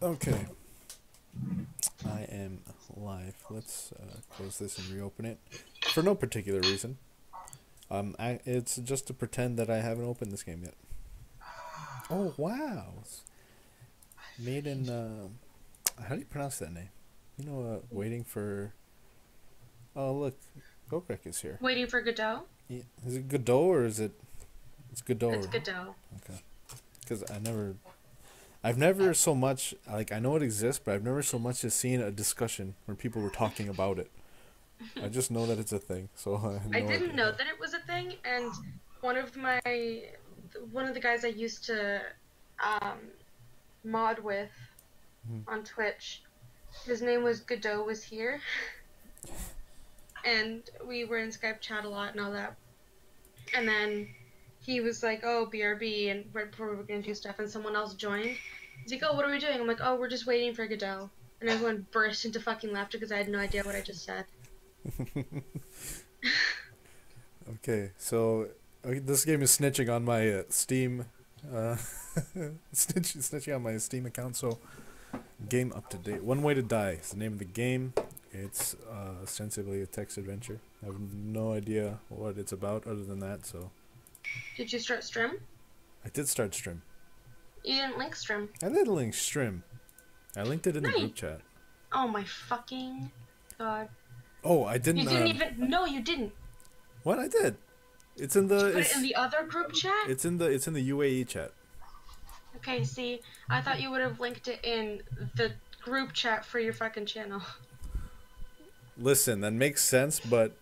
Okay, I am live. Let's close this and reopen it for no particular reason. It's just to pretend that I haven't opened this game yet. Oh wow, it's made in how do you pronounce that name? Waiting for. Oh look, Gokrak is here. Waiting for Godot? Yeah. Is it Godot or is it? It's It's Godot. Godot. Okay, because I've never so much like I know it exists, but I've never so much as seen a discussion where people were talking about it. I just know that it's a thing, so I have I no didn't idea. know that it was a thing, and one of my one of the guys I used to um, mod with Mhm. on Twitch, his name was Godot was here, and we were in Skype chat a lot and all that. And then he was like, "Oh, BRB," and right before we were gonna do stuff, and someone else joined. He's like, "Oh, what are we doing?" I'm like, "Oh, we're just waiting for Godot," and everyone burst into fucking laughter because I had no idea what I just said. Okay, so this game is snitching on my Steam, uh, snitching on my Steam account. So, game up to date. One Way to Die is the name of the game. It's ostensibly a text adventure. I have no idea what it's about other than that. So, Did you start stream? I did start stream. You didn't link stream. I did link stream. I linked it in the Nice. group chat. Oh my fucking god. Oh, I You didn't. didn't even. No, you didn't. What I did? It's in Did the. you put it in the other group chat? It's in the UAE chat. Okay, see, I thought you would have linked it in the group chat for your fucking channel. Listen, that makes sense, but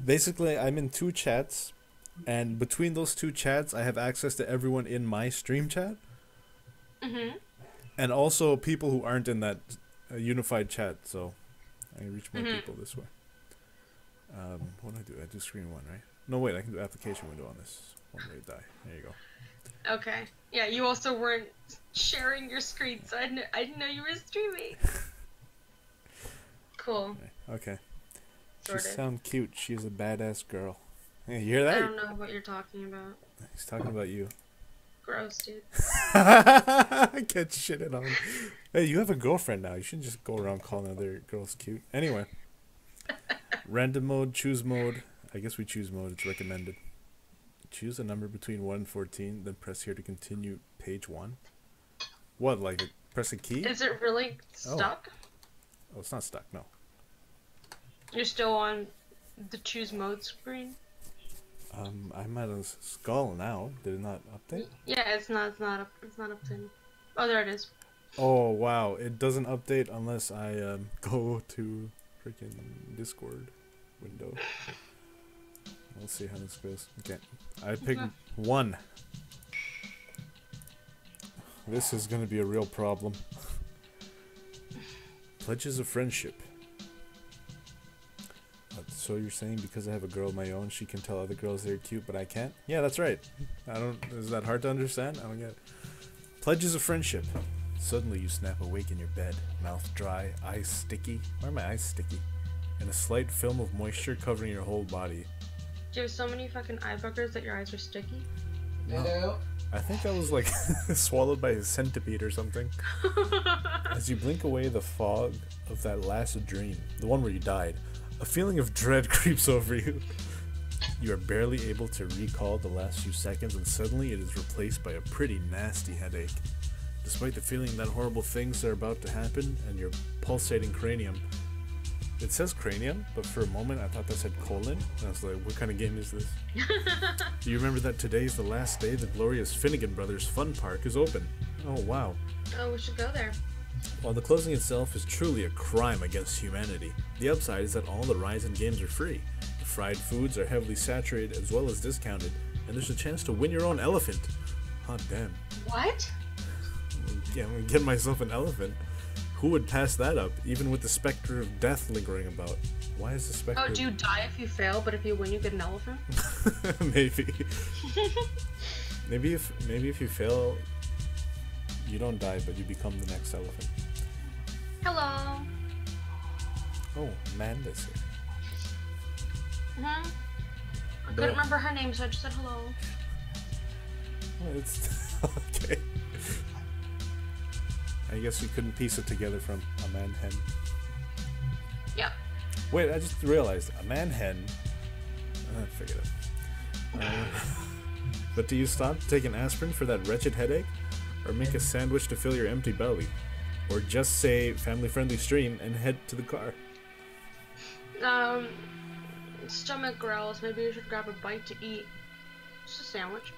basically, I'm in two chats, and between those two chats, I have access to everyone in my stream chat, Mhm. and also people who aren't in that unified chat. So I can reach more Mhm. people this way. What do I do? I do screen one, right? No, wait, I can do application window on this. One Way to Die. There you go. Okay. Yeah, you also weren't sharing your screen, so I didn't know you were streaming. Cool. Okay. She Sorted. sounds cute. She's a badass girl. Hey, you hear I that? don't know what you're talking about. He's talking about you. Gross, dude. Get shitted on. Hey, you have a girlfriend now. You shouldn't just go around calling other girls cute. Anyway, random mode, choose mode. I guess we choose mode. It's recommended. Choose a number between 1 and 14, then press here to continue page 1. What, like press a key? Is it really Oh. stuck? Oh, it's not stuck, no. You're still on the choose mode screen? I'm at a skull now. Did it not update? Yeah, it's not up to. Oh, there it is. Oh, wow. It doesn't update unless I go to freaking Discord window. We'll see how this goes. Okay. I picked Okay. 1. This is gonna be a real problem. Pledges of friendship. So you're saying because I have a girl of my own, she can tell other girls they're cute, but I can't? Yeah, that's right. I don't. Is that hard to understand? I don't get it. Pledges of friendship. Suddenly you snap awake in your bed, mouth dry, eyes sticky. Why are my eyes sticky? And a slight film of moisture covering your whole body. Do you have so many fucking eye buggers that your eyes are sticky? No. I think I was like swallowed by a centipede or something. As you blink away the fog of that last dream, the one where you died, a feeling of dread creeps over you. You are barely able to recall the last few seconds, and suddenly it is replaced by a pretty nasty headache. Despite the feeling that horrible things are about to happen and your pulsating cranium. It says cranium, but for a moment I thought that said colon. And I was like, what kind of game is this? Do you remember that today is the last day the glorious Finnegan Brothers Fun Park is open? Oh, wow. Oh, we should go there. While the closing itself is truly a crime against humanity, the upside is that all the rides and games are free. The fried foods are heavily saturated as well as discounted, and there's a chance to win your own elephant. Hot damn. What? Yeah, I'm gonna get myself an elephant. Who would pass that up, even with the specter of death lingering about? Why is the specter... Oh, do you die if you fail, but if you win, you get an elephant? Maybe. Maybe if you fail, you don't die, but you become the next elephant. Hello. Oh, Amanda's here. I But- couldn't remember her name, so I just said hello. Oh, it's okay. I guess you couldn't piece it together from a man hen. Yep. Wait, I just realized a man hen. Forget it. But do you stop to take an aspirin for that wretched headache, or make a sandwich to fill your empty belly, or just say family-friendly stream and head to the car? Stomach growls. Maybe you should grab a bite to eat. Just a sandwich.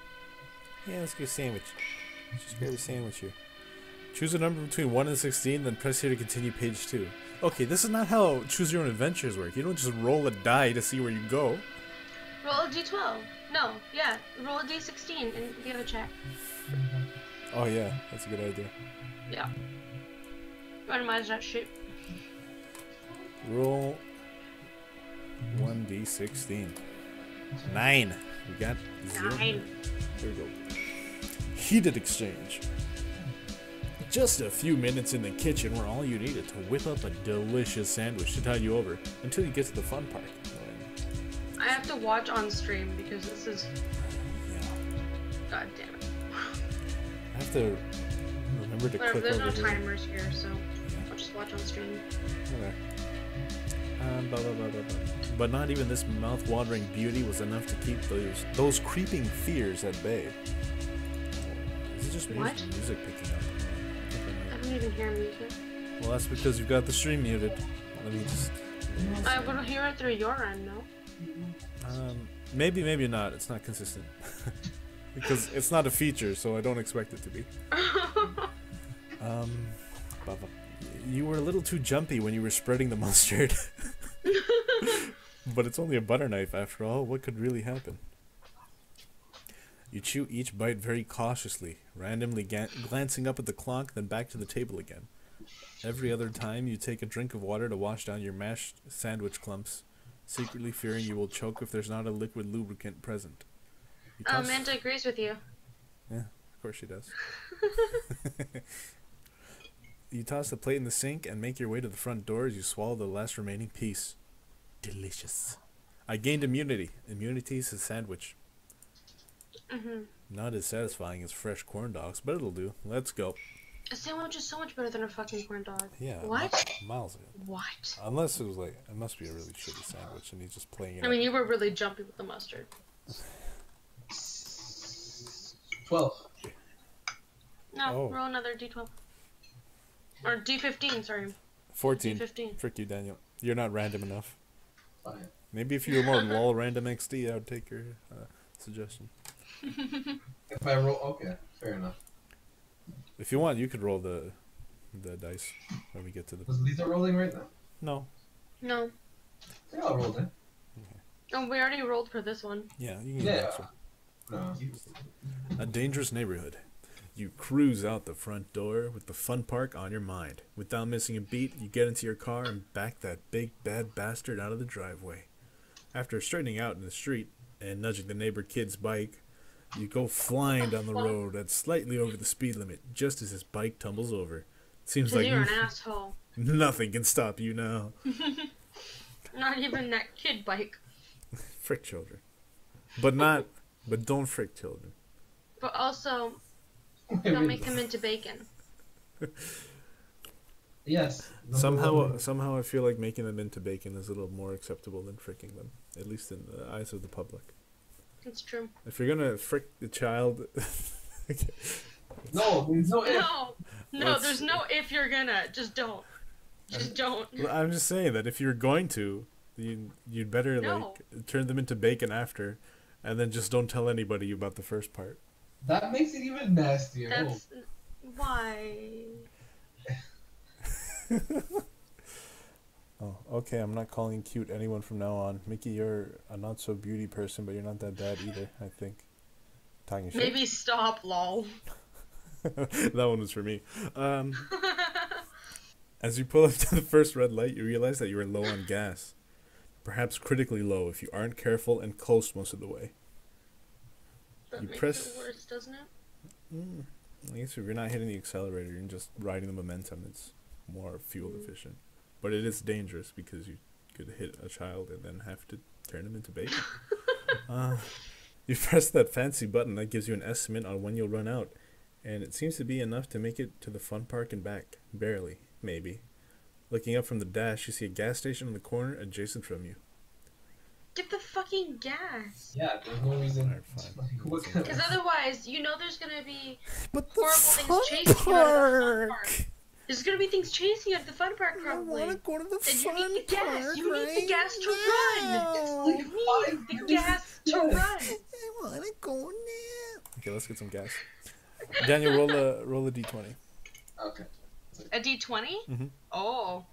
Yeah, let's get a sandwich. Let's just grab a sandwich here. Choose a number between 1 and 16, then press here to continue page 2. Okay, this is not how Choose Your Own Adventures work. You don't just roll a die to see where you go. Roll a d12. No, yeah. Roll a d16 and the other check. Oh yeah, that's a good idea. Yeah. Randomize that shit. Roll 1d16. 9. We got 0. 9. There we go. Heated exchange. Just a few minutes in the kitchen were all you needed to whip up a delicious sandwich to tide you over until you get to the fun part. I have to watch on stream because this is... Yeah. God damn it. I have to remember to click There's no over here. timers here, so I'll just watch on stream. Okay. But not even this mouth-watering beauty was enough to keep those creeping fears at bay. Is it just music picking up? I don't even hear music. Well, that's because you've got the stream muted. Let me just... I would hear it through your end, no? Maybe, maybe not. It's not consistent. Because it's not a feature, so I don't expect it to be. You were a little too jumpy when you were spreading the mustard. But it's only a butter knife after all. What could really happen? You chew each bite very cautiously, randomly glancing up at the clock, then back to the table again. Every other time you take a drink of water to wash down your mashed sandwich clumps, secretly fearing you will choke if there's not a liquid lubricant present. Amanda agrees with you. Yeah, of course she does. You toss the plate in the sink and make your way to the front door as you swallow the last remaining piece. Delicious. I gained immunity. Immunity is a sandwich. Not as satisfying as fresh corn dogs, but it'll do. Let's go. A sandwich is so much better than a fucking corn dog. Yeah. What? Miles ago. What? Unless it was like, it must be a really shitty sandwich and he's just playing it I mean, you were really jumpy with the mustard. 12. No, roll another d12. Or d15, sorry. 14. D15. Frick you, Daniel. You're not random enough. Fine. Maybe if you were more lol random XD, I would take your suggestion. If I roll, okay, fair enough. If you want, you could roll the dice when we get to the... Was Lisa rolling right now? No. No. Yeah, I'll roll then. Oh, we already rolled for this one. Yeah, you can Yeah. get No. a dangerous neighborhood. You cruise out the front door with the fun park on your mind. Without missing a beat, you get into your car and back that big bad bastard out of the driveway. After straightening out in the street and nudging the neighbor kid's bike, you go flying down the road at slightly over the speed limit just as his bike tumbles over. Seems like you're an asshole. nothing can stop you now. Not even that kid bike. Frick children. But don't frick children. But also, don't make him into bacon. Yes. Somehow I feel like making them into bacon is a little more acceptable than fricking them, at least in the eyes of the public. It's true. If you're gonna frick the child, No, there's no if. No, there's no if you're gonna. Just don't. Just don't. I'm just saying that if you're going to, you'd better like turn them into bacon after, and then just don't tell anybody about the first part. That makes it even nastier. That's why. Oh, okay. I'm not calling cute anyone from now on. Mickey, you're a not so beauty person, but you're not that bad either. I think. Talking shit. Maybe stop, lol. That one was for me. As you pull up to the first red light, you realize that you are low on gas. Perhaps critically low if you aren't careful and coast most of the way. That makes press- it worse, doesn't it? I guess if you're not hitting the accelerator, you're just riding the momentum. It's more fuel efficient. But it is dangerous because you could hit a child and then have to turn him into bacon. You press that fancy button that gives you an estimate on when you'll run out. and it seems to be enough to make it to the fun park and back. Barely, maybe. Looking up from the dash, you see a gas station in the corner adjacent from you. Get the fucking gas. Yeah, there's no reason. Alright, fine. Like, what kind Because of... otherwise, you know there's gonna be But horrible things chasing you out of the fun park. There's gonna be things chasing you at the fun park probably. I want to go to the And fun you need the gas. park You need the gas to run. It's like You need the gas to run. I want to go now. Okay, let's get some gas. Daniel, roll a d20. Okay. A D20? Mm-hmm. Oh.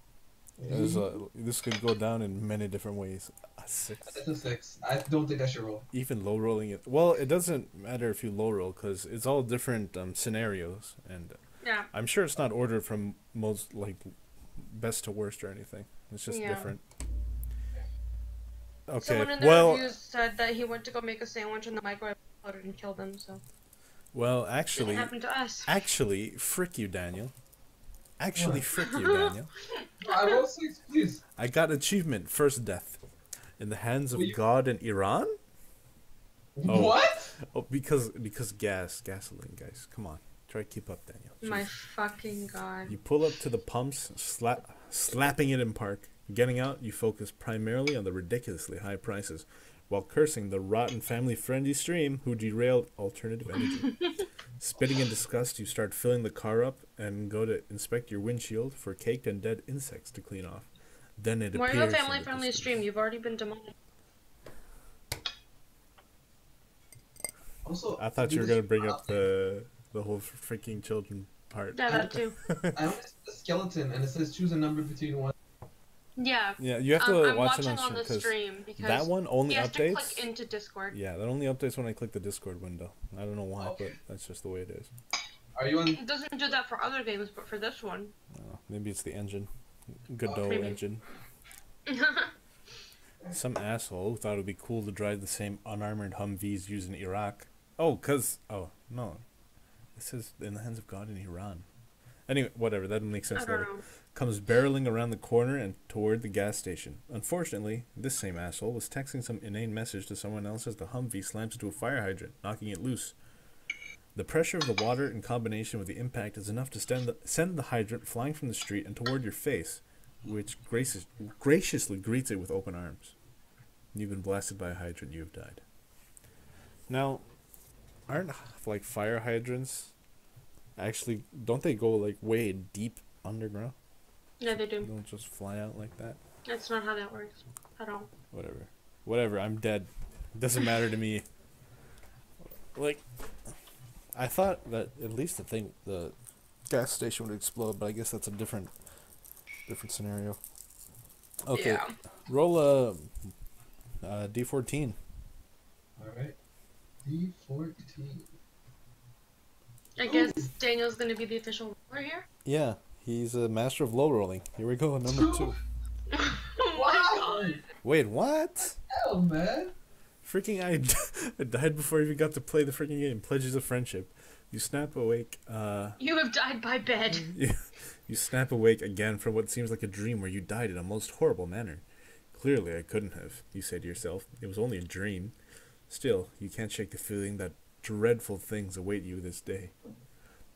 This could go down in many different ways. A 6. It's a 6. I don't think I should roll. Even low rolling it. Well, it doesn't matter if you low roll because it's all different scenarios, and Yeah. I'm sure it's not ordered from most like best to worst or anything. It's just Yeah. different. Okay. Someone in the Well, reviews said that he went to go make a sandwich and the microwave exploded and killed him, so. well, It actually, happened to us. frick you, Daniel. Actually, frick you, Daniel. I roll 6, please. I got achievement first death in the hands of Will you- God in Iran. Oh. What? Oh, because gasoline, guys. Come on, try to keep up, Daniel. My Jeez. fucking god. You pull up to the pumps, slapping it in park. Getting out, you focus primarily on the ridiculously high prices, while cursing the rotten family-friendly stream who derailed alternative energy. Spitting in disgust, you start filling the car up and go to inspect your windshield for caked and dead insects to clean off. Then it Why appears. are you a in the family-friendly distance. stream? You've already been demoted. Also, I thought you were gonna bring up the whole freaking children part. Yeah, that too. I only see the skeleton and it says choose a number between 1. Yeah. Yeah, you have to I'm watch it watching on on the stream stream because that one only he has to updates. click into Discord. Yeah, that only updates when I click the Discord window. I don't know why, Okay. but that's just the way it is. Are you on? It doesn't do that for other games, but for this one. Maybe it's the engine. Godot Maybe. engine. Some asshole who thought it would be cool to drive the same unarmored Humvees used in Iraq. Oh, no. It says in the hands of God in Iran. Anyway, whatever, that makes sense I don't later. know. Comes barreling around the corner and toward the gas station. Unfortunately, this same asshole was texting some inane message to someone else as the Humvee slams into a fire hydrant, knocking it loose. The pressure of the water in combination with the impact is enough to send the hydrant flying from the street and toward your face, which graciously greets it with open arms. You've been blasted by a hydrant, you have died. Now, aren't like fire hydrants actually, don't they go like way deep underground? Yeah, they They do. don't just fly out like that? That's not how that works at all. Whatever, I'm dead. Doesn't matter to me. Like, I thought that at least the gas station would explode, but I guess that's a different scenario. Okay, Yeah. roll a D14. Alright. D14. I guess Daniel's gonna be the official ruler here. Yeah, he's a master of low rolling. Here we go, number 2. Oh my Wow! god. Wait, what? Hell, man. Freaking I died before I even got to play the freaking game. Pledges of Friendship. You snap awake, You have died by bed. you snap awake again from what seems like a dream where you died in a most horrible manner. Clearly I couldn't have, you say to yourself. It was only a dream. Still, you can't shake the feeling that dreadful things await you this day.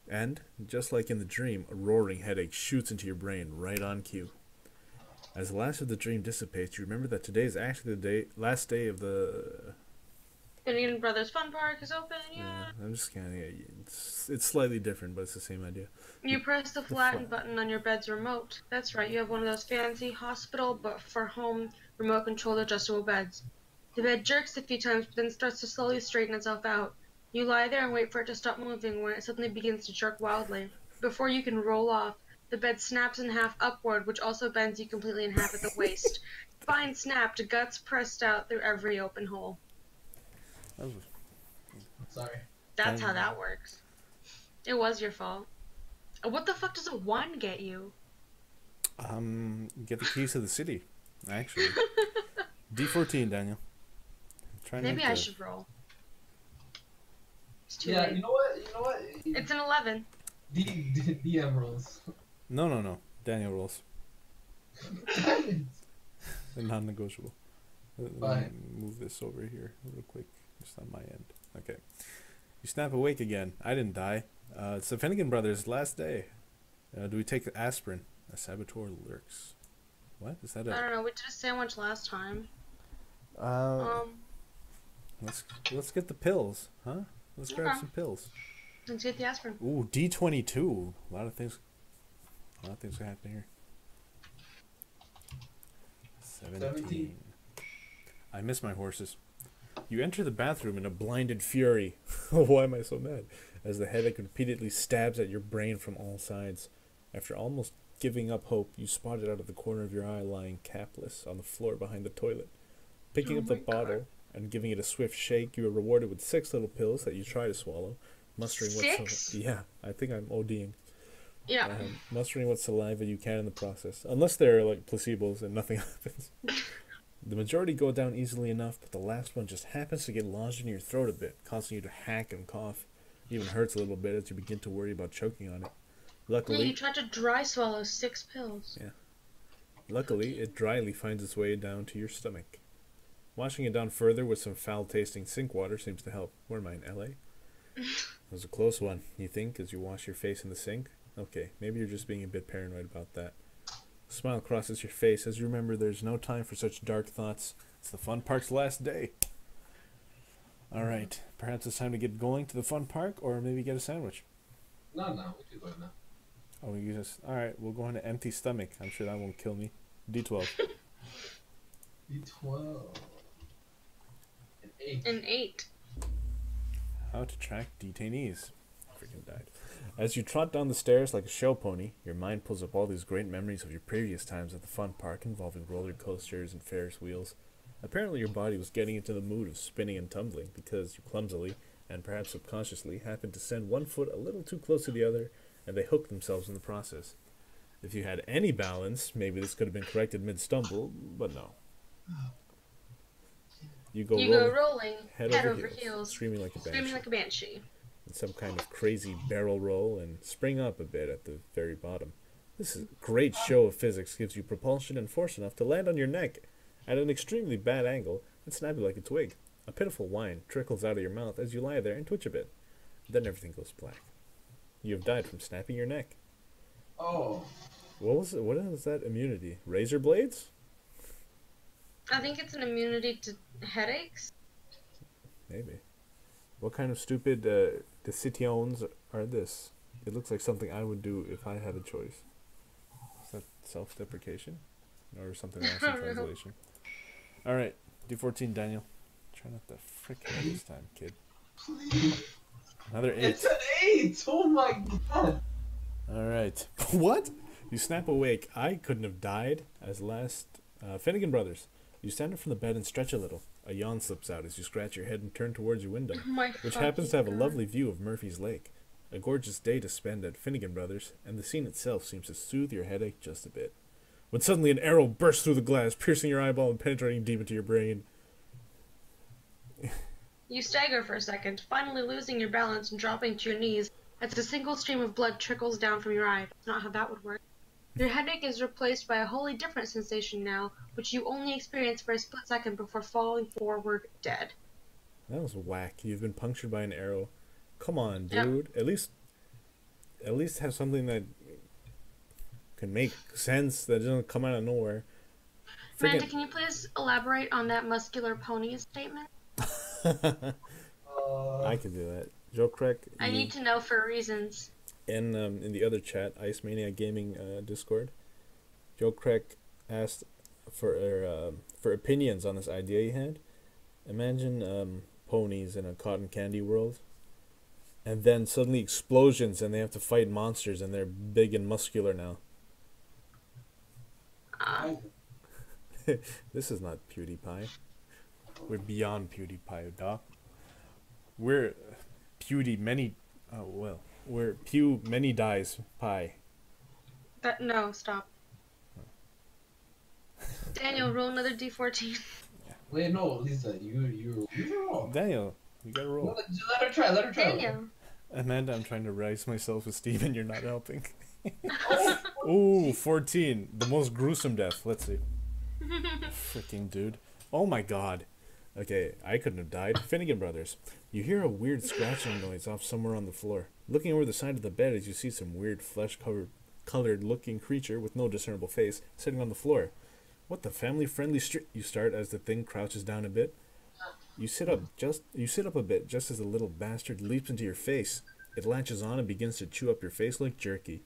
And, just like in the dream, a roaring headache shoots into your brain right on cue. As the last of the dream dissipates, you remember that today is actually the last day of the... Finnegan Brothers Fun Park is open, yeah. I'm just scanning it. It's slightly different, but it's the same idea. You press the flatten button on your bed's remote. That's right, you have one of those fancy hospital but for home remote controlled adjustable beds. The bed jerks a few times but then starts to slowly straighten itself out. You lie there and wait for it to stop moving when it suddenly begins to jerk wildly. Before you can roll off, the bed snaps in half upward, which also bends you completely in half at the waist. Spine snapped, guts pressed out through every open hole. Sorry. That's how that works. It was your fault. What the fuck does a 1 get you? Get the keys to the city, actually. D14, Daniel. Try Maybe not I to- should roll. It's too Yeah, late. you know what? It's an 11. D emeralds. No. Daniel rolls. Damn it. They're non-negotiable. Let me Fine. move this over here real quick, just on my end. Okay. You snap awake again. I didn't die. It's the Finnegan brothers' last day. Do we take aspirin? A saboteur lurks. What? Is that a... I don't know. We did a sandwich last time. Let's get the pills, huh? Let's grab some pills. Let's get the aspirin. Ooh, D22. A lot of things are happening here. 17. I miss my horses. You enter the bathroom in a blinded fury. Why am I so mad? As the headache repeatedly stabs at your brain from all sides. After almost giving up hope, you spot it out of the corner of your eye lying capless on the floor behind the toilet. Picking up the bottle and giving it a swift shake, you are rewarded with 6 little pills that you try to swallow. Mustering 6? Yeah, I think I'm ODing. Yeah. Mustering what saliva you can in the process. Unless they're like placebos and nothing happens. The majority go down easily enough, but the last one just happens to get lodged in your throat a bit, causing you to hack and cough. It even hurts a little bit as you begin to worry about choking on it. Luckily, you tried to dry swallow 6 pills. Yeah. Luckily, it dryly finds its way down to your stomach. Washing it down further with some foul-tasting sink water seems to help. Where am I, in L.A.? It was a close one, you think, as you wash your face in the sink? Okay, maybe you're just being a bit paranoid about that. A smile crosses your face as you remember there's no time for such dark thoughts. It's the fun park's last day. Alright, perhaps it's time to get going to the fun park, or maybe get a sandwich. No, we can go now. Oh, you just... Alright, we'll go on an empty stomach. I'm sure that won't kill me. D12. D12. An 8. How to track detainees. Freaking died. As you trot down the stairs like a show pony, your mind pulls up all these great memories of your previous times at the fun park involving roller coasters and Ferris wheels. Apparently your body was getting into the mood of spinning and tumbling because you clumsily, and perhaps subconsciously, happened to send one foot a little too close to the other, and they hooked themselves in the process. If you had any balance, maybe this could have been corrected mid-stumble, but no. You go rolling head over heels, screaming like a banshee. In some kind of crazy barrel roll and spring up a bit at the very bottom. This great show of physics gives you propulsion and force enough to land on your neck at an extremely bad angle and snap you like a twig. A pitiful whine trickles out of your mouth as you lie there and twitch a bit. Then everything goes black. You have died from snapping your neck. Oh. What is that immunity? Razor blades? I think it's an immunity to headaches. Maybe. What kind of stupid decisions are this? It looks like something I would do if I had a choice. Is that self-deprecation? Or something else in translation? Alright, D14, Daniel. Try not to frick it this time, kid. Please. Another 8. It's an 8! Oh my god! Alright. What? You snap awake. I couldn't have died as last Finnegan brothers. You stand up from the bed and stretch a little. A yawn slips out as you scratch your head and turn towards your window, which happens to have a lovely view of Murphy's Lake. A gorgeous day to spend at Finnegan Brothers, and the scene itself seems to soothe your headache just a bit. When suddenly an arrow bursts through the glass, piercing your eyeball and penetrating deep into your brain. You stagger for a second, finally losing your balance and dropping to your knees as a single stream of blood trickles down from your eye. That's not how that would work. Your headache is replaced by a wholly different sensation now, which you only experience for a split second before falling forward dead. That was whack. You've been punctured by an arrow. Come on, dude. Yep. At least have something that can make sense, that doesn't come out of nowhere. Miranda, can you please elaborate on that muscular pony statement? I can do that. Joe Craig. I need to know for reasons. In the other chat, Ice Mania Gaming Discord, Joe Craig asked for opinions on this idea he had. Imagine ponies in a cotton candy world, and then suddenly explosions, and they have to fight monsters, and they're big and muscular now. This is not PewDiePie. We're beyond PewDiePie, Doc. We're we're Pew Many Dies Pie. No, stop. Daniel, roll another D14. Wait, no, Lisa, you roll. Daniel, you gotta roll. No, let her try. Daniel. Amanda, I'm trying to raise my self-esteem and you're not helping. Ooh, 14. The most gruesome death. Let's see. Freaking dude. Oh my god. Okay, I couldn't have died. Finnegan Brothers. You hear a weird scratching noise off somewhere on the floor. Looking over the side of the bed as you see some weird flesh-colored looking creature with no discernible face sitting on the floor. What the family-friendly street? You start as the thing crouches down a bit. You sit up a bit just as the little bastard leaps into your face. It latches on and begins to chew up your face like jerky.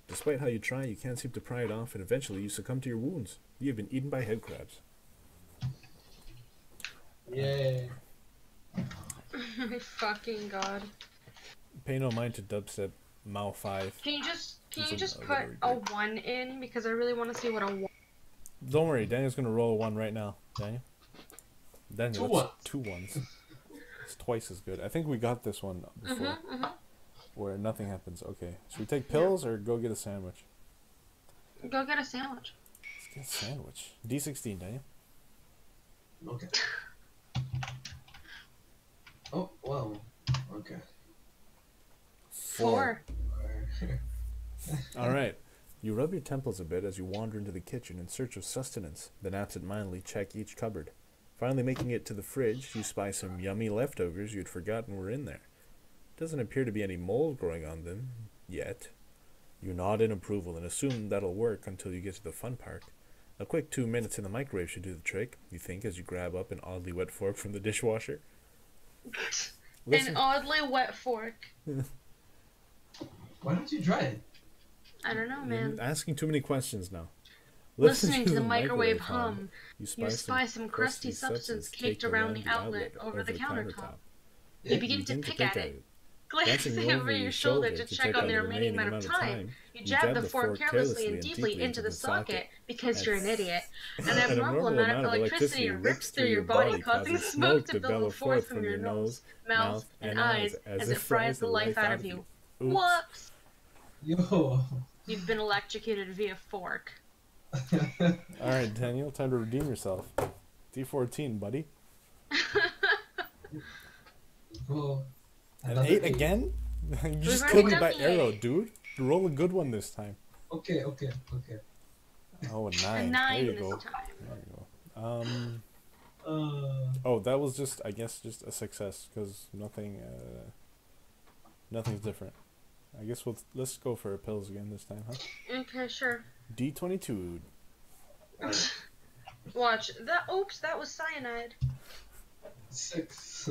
Despite how you try, you can't seem to pry it off, and eventually you succumb to your wounds. You have been eaten by head crabs. Yay. My fucking god. Pay no mind to dubstep Mao 5. Can you just a put literary a break. 1 in? Because I really want to see what a 1... Don't worry, Daniel's gonna roll a 1 right now. Daniel, Two that's ones. 2 ones. It's twice as good. I think we got this one before, where nothing happens. Okay, should we take pills or go get a sandwich? Go get a sandwich. Let's get a sandwich. D16, Daniel. Okay. Oh, wow. Okay. 4. Alright. You rub your temples a bit as you wander into the kitchen in search of sustenance, then absent-mindedly check each cupboard. Finally making it to the fridge, you spy some yummy leftovers you'd forgotten were in there. Doesn't appear to be any mold growing on them, yet. You nod in approval and assume that'll work until you get to the fun part. A quick 2 minutes in the microwave should do the trick, you think, as you grab up an oddly wet fork from the dishwasher. An oddly wet fork. Why don't you try it? I don't know, man. You're asking too many questions now. Listening to the microwave hum, you you spy some crusty substance caked around the outlet over the countertop. You begin to pick at it. Glancing over your shoulder to check on the remaining amount of time, you jab the fork carelessly and deeply into the socket because you're an idiot. An abnormal amount of electricity rips through your body, causing smoke to billow forth from your nose, mouth, and eyes as it fries the life out of you. Whoops! Yo. You've been electrocuted via fork. Alright, Daniel, time to redeem yourself. D14, buddy. Cool. An 8 again? You just already killed me done by the arrow, 8. dude. Roll a good one this time. Okay. Oh, a 9. A 9 there you this go. time. There you go. Oh, that was just, I guess, just a success, because nothing's different. I guess let's go for pills again this time, huh? Okay, sure. D22. Watch. Oops, that was cyanide. 6.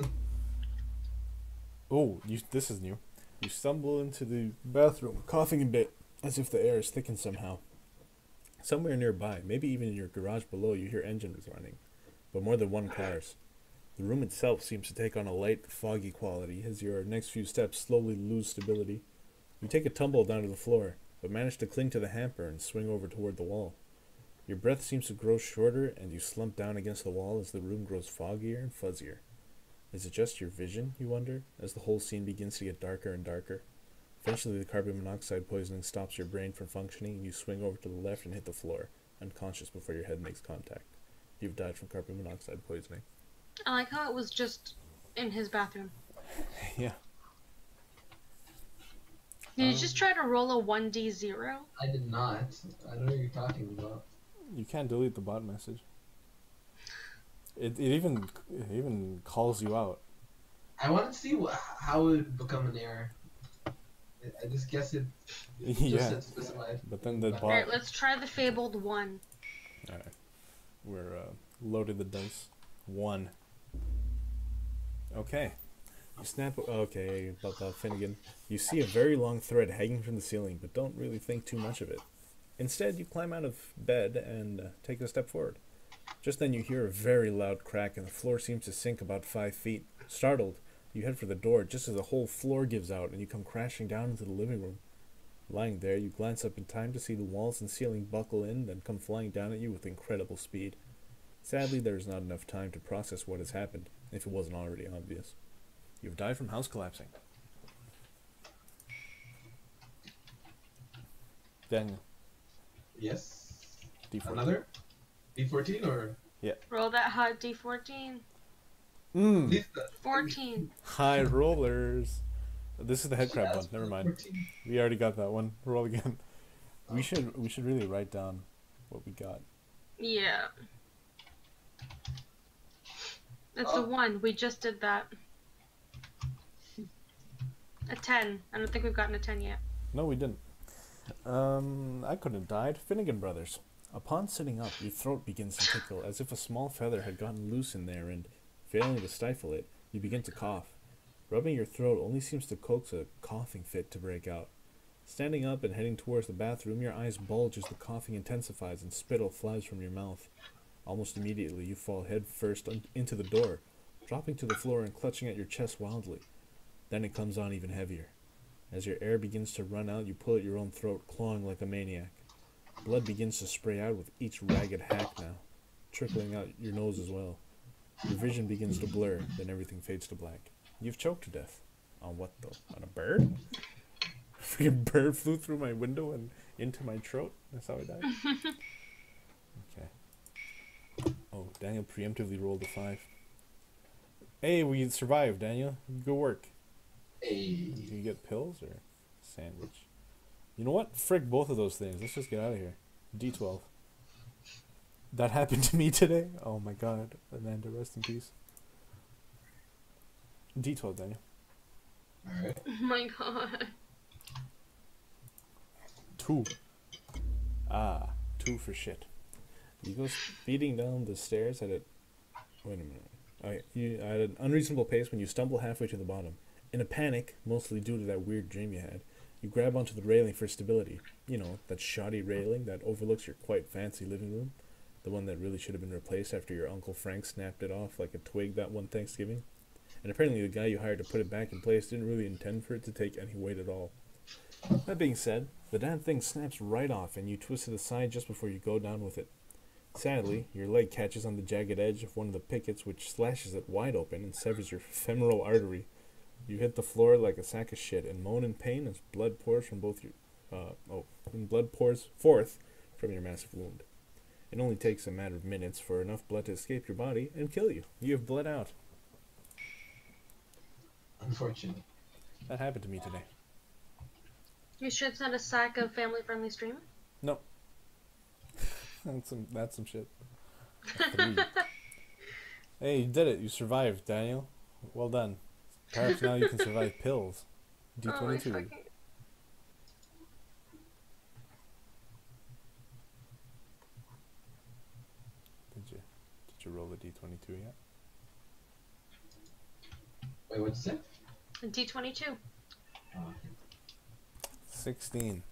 Oh, this is new. You stumble into the bathroom, coughing a bit, as if the air is thickened somehow. Somewhere nearby, maybe even in your garage below, you hear engines running, but more than one cars. The room itself seems to take on a light, foggy quality as your next few steps slowly lose stability. You take a tumble down to the floor, but manage to cling to the hamper and swing over toward the wall. Your breath seems to grow shorter, and you slump down against the wall as the room grows foggier and fuzzier. Is it just your vision, you wonder, as the whole scene begins to get darker and darker? Eventually, the carbon monoxide poisoning stops your brain from functioning, and you swing over to the left and hit the floor, unconscious before your head makes contact. You've died from carbon monoxide poisoning. I like how it was just in his bathroom. Yeah. Did you just try to roll a 1d0? I did not. I don't know what you're talking about. You can't delete the bot message. It even calls you out. I want to see how it would become an error. I just guess it Yeah. just said specified. But then the bot... Alright, let's try the fabled 1. Alright. We're loaded the dice. 1. Okay. You snap... Okay, Finnegan. You see a very long thread hanging from the ceiling, but don't really think too much of it. Instead, you climb out of bed and take a step forward. Just then you hear a very loud crack and the floor seems to sink about 5 feet. Startled, you head for the door just as the whole floor gives out and you come crashing down into the living room. Lying there, you glance up in time to see the walls and ceiling buckle in, then come flying down at you with incredible speed. Sadly, there is not enough time to process what has happened, if it wasn't already obvious. You have died from house collapsing. Daniel. Yes. D14. Another? D14 or? Roll that hot d14. Please, 14. High rollers. This is the head crab one. Yes, Never mind. 14. We already got that one. Roll again. We should really write down what we got. Yeah. That's a 1. We just did that. A 10. I don't think we've gotten a 10 yet. No, we didn't. I couldn't have died. Finnegan Brothers. Upon sitting up, your throat begins to tickle, as if a small feather had gotten loose in there, and, failing to stifle it, you begin to cough. Rubbing your throat only seems to coax a coughing fit to break out. Standing up and heading towards the bathroom, your eyes bulge as the coughing intensifies and spittle flies from your mouth. Almost immediately, you fall head first into the door, dropping to the floor and clutching at your chest wildly. Then it comes on even heavier. As your air begins to run out, you pull at your own throat, clawing like a maniac. Blood begins to spray out with each ragged hack now, trickling out your nose as well. Your vision begins to blur, then everything fades to black. You've choked to death. On what though? On a bird? A freaking bird flew through my window and into my throat? That's how I died? Okay. Oh, Daniel preemptively rolled a 5. Hey, we survived, Daniel. Good work. Hey. Did you get pills or sandwich? You know what? Frick both of those things. Let's just get out of here. D12. That happened to me today? Oh my god. Amanda, rest in peace. D12, Daniel. Alright. Oh my god. 2. 2 for shit. You go speeding down the stairs at a... Wait a minute. You at an unreasonable pace when you stumble halfway to the bottom. In a panic, mostly due to that weird dream you had, you grab onto the railing for stability. You know, that shoddy railing that overlooks your quite fancy living room. The one that really should have been replaced after your Uncle Frank snapped it off like a twig that one Thanksgiving. And apparently the guy you hired to put it back in place didn't really intend for it to take any weight at all. That being said, the damn thing snaps right off and you twist it aside just before you go down with it. Sadly, your leg catches on the jagged edge of one of the pickets, which slashes it wide open and severs your femoral artery. You hit the floor like a sack of shit and moan in pain as blood pours from both your blood pours forth from your massive wound. It only takes a matter of minutes for enough blood to escape your body and kill you. You have bled out. Unfortunate. That happened to me today. You sure it's not a sack of family-friendly stream? No. That's some shit. 3. Hey, you did it. You survived, Daniel. Well done. Perhaps now you can survive pills. D22. Oh, fucking... Did you roll the D22 yet? Wait, what'd you say? A D22. Oh, okay. 16.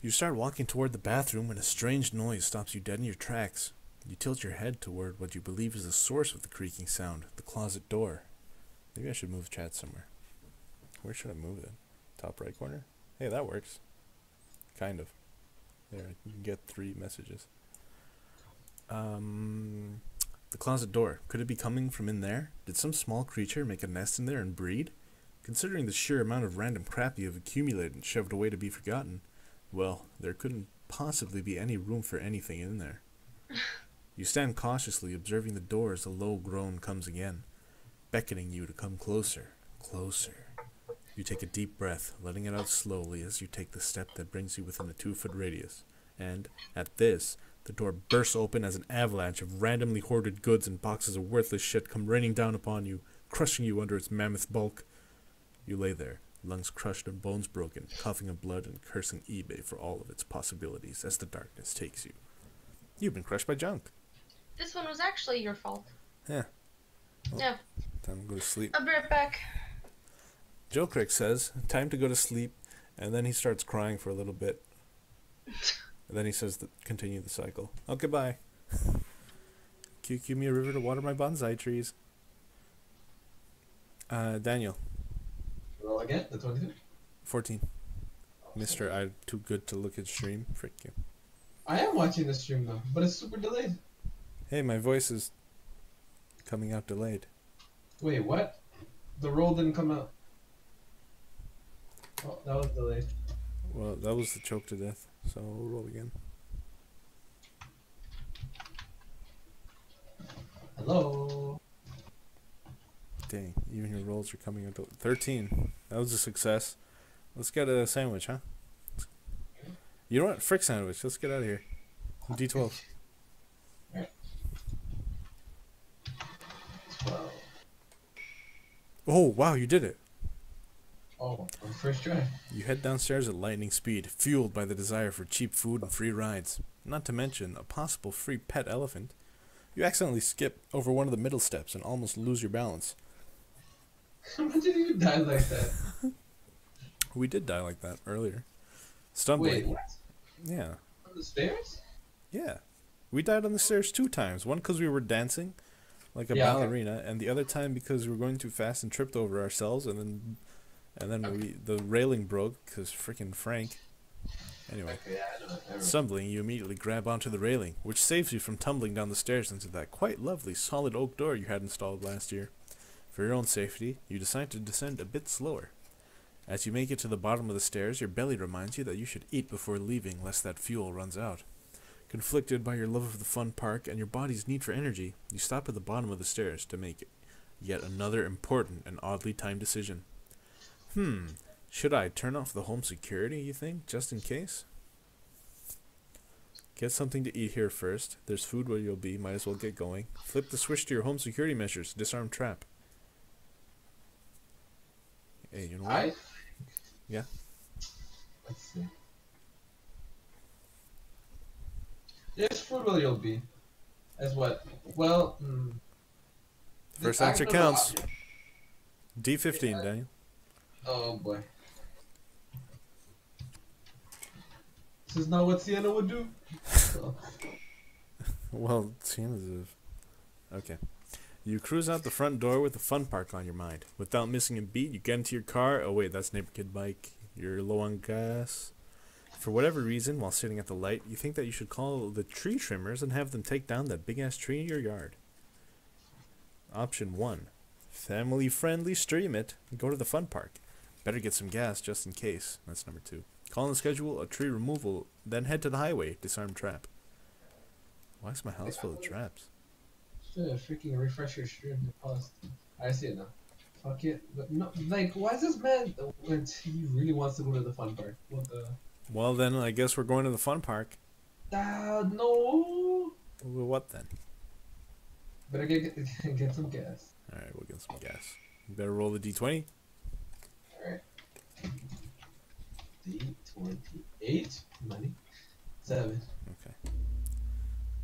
You start walking toward the bathroom when a strange noise stops you dead in your tracks. You tilt your head toward what you believe is the source of the creaking sound, the closet door. Maybe I should move chat somewhere. Where should I move it? Top right corner? Hey, that works. Kind of. There, you can get 3 messages. The closet door. Could it be coming from in there? Did some small creature make a nest in there and breed? Considering the sheer amount of random crap you have accumulated and shoved away to be forgotten, well, there couldn't possibly be any room for anything in there. You stand cautiously, observing the door as a low groan comes again, beckoning you to come closer, closer. You take a deep breath, letting it out slowly as you take the step that brings you within a 2-foot radius. And, at this, the door bursts open as an avalanche of randomly hoarded goods and boxes of worthless shit come raining down upon you, crushing you under its mammoth bulk. You lay there, lungs crushed and bones broken, coughing up blood and cursing eBay for all of its possibilities as the darkness takes you. You've been crushed by junk. This one was actually your fault. Yeah. Well, Yeah. time to go to sleep. I'll be right back. Joe Crick says, time to go to sleep, and then he starts crying for a little bit. And then he says, continue the cycle. Okay, bye. Give me a river to water my bonsai trees. Daniel. Roll again, the 22? 14. Mr. I'm too good to look at stream. Frick you. I am watching the stream though, but it's super delayed. Hey, my voice is coming out delayed. Wait, what? The roll didn't come out. Oh, that was delayed. Well, that was the choke to death, so we'll roll again. Hello. Dang, even your rolls are coming out. 13. That was a success. Let's get a sandwich, huh? You know what? Frick sandwich. Let's get out of here. D12. Alright. 12. Oh, wow, you did it. Oh, on first try. You head downstairs at lightning speed, fueled by the desire for cheap food and free rides. Not to mention a possible free pet elephant. You accidentally skip over one of the middle steps and almost lose your balance. Imagine you died like that. We did die like that earlier. Stumbling. Wait, what? Yeah. On the stairs? Yeah. We died on the stairs 2 times. One because we were dancing like a ballerina, and the other time because we were going too fast and tripped over ourselves, and then the railing broke because freaking Frank. Anyway, Okay, yeah, I know. stumbling, you immediately grab onto the railing, which saves you from tumbling down the stairs into that quite lovely solid oak door you had installed last year. For your own safety, you decide to descend a bit slower. As you make it to the bottom of the stairs, your belly reminds you that you should eat before leaving, lest that fuel runs out. Conflicted by your love of the fun park and your body's need for energy, you stop at the bottom of the stairs to make yet another important and oddly timed decision. Should I turn off the home security, you think, just in case? Get something to eat here first. There's food where you'll be, might as well get going. Flip the switch to your home security measures. Disarm trap. Hey, you know what? Yeah? Let's see. There's food where you'll be. As what? Well, First answer counts. D15, Daniel. Oh boy. This is not what Sienna would do. Well, Sienna's okay. You cruise out the front door with the fun park on your mind. Without missing a beat, you get into your car. Oh wait, that's Neighbor Kid Bike. You're low on gas. For whatever reason, while sitting at the light, you think that you should call the tree trimmers and have them take down that big-ass tree in your yard. Option 1. Family-friendly stream it and go to the fun park. Better get some gas just in case. That's number 2. Call and schedule a tree removal, then head to the highway. Disarm trap. Why is my house full of traps? Should freaking refresh your stream. Pause. I see it now. Fuck it. But no, like, why is this man when he really wants to go to the fun park? What the? Well, then I guess we're going to the fun park. No. Well, what then? Better get some gas. Alright, we'll get some gas. You better roll the D20. Alright. D28. Money. 7. Okay.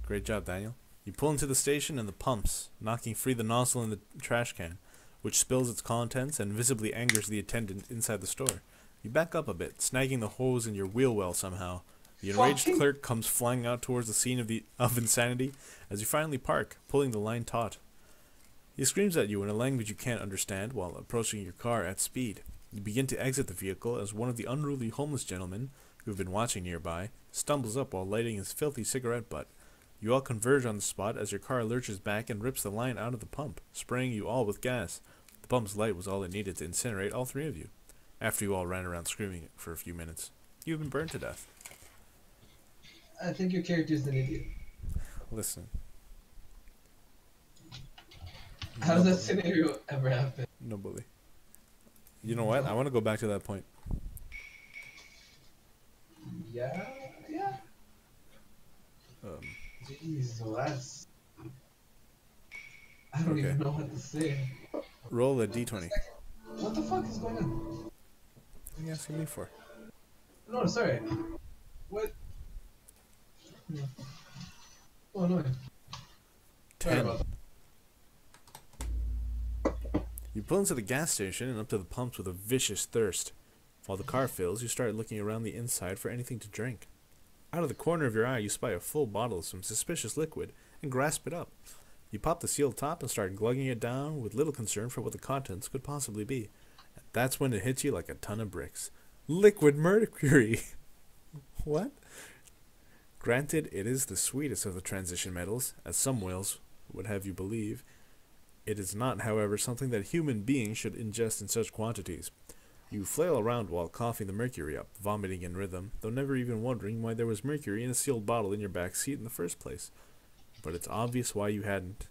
Great job, Daniel. You pull into the station and the pumps, knocking free the nozzle in the trash can, which spills its contents and visibly angers the attendant inside the store. You back up a bit, snagging the hose in your wheel well somehow. The enraged clerk comes flying out towards the scene of insanity as you finally park, pulling the line taut. He screams at you in a language you can't understand while approaching your car at speed. You begin to exit the vehicle as one of the unruly homeless gentlemen, who have been watching nearby, stumbles up while lighting his filthy cigarette butt. You all converge on the spot as your car lurches back and rips the line out of the pump, spraying you all with gas. The pump's light was all it needed to incinerate all 3 of you. After you all ran around screaming for a few minutes, you've been burned to death. I think your character's an idiot. Listen. How does that scenario ever happen? Nobody. You know what? I want to go back to that point. Yeah. Jeez, well that's... I don't even know what to say. Roll a D20. What the fuck is going on? What are you asking me for? No, sorry. What? Oh, no. 10. You pull into the gas station and up to the pumps with a vicious thirst. While the car fills, you start looking around the inside for anything to drink. Out of the corner of your eye, you spy a full bottle of some suspicious liquid and grasp it up. You pop the sealed top and start glugging it down with little concern for what the contents could possibly be. And that's when it hits you like a ton of bricks. Liquid mercury! What? Granted, it is the sweetest of the transition metals, as some whales would have you believe. It is not, however, something that human beings should ingest in such quantities. You flail around while coughing the mercury up, vomiting in rhythm, though never even wondering why there was mercury in a sealed bottle in your back seat in the first place. But it's obvious why you hadn't.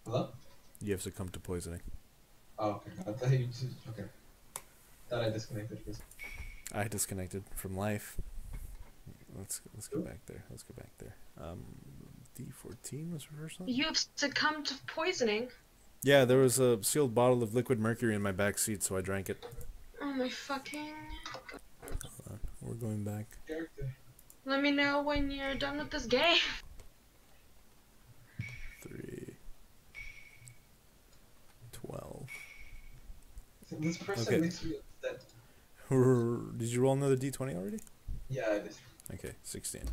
Hello? You have succumbed to poisoning. Oh, okay. I thought you just... Okay. Thought I disconnected for a second. I disconnected from life. Let's go back there. Let's go back there. D14 was the first one? You've succumbed to poisoning. Yeah, there was a sealed bottle of liquid mercury in my back seat, so I drank it. Oh my fucking... We're going back. Character. Let me know when you're done with this game. 3, 12. This person Okay. makes me upset. Did you roll another d20 already? Yeah, it is. Okay, 16.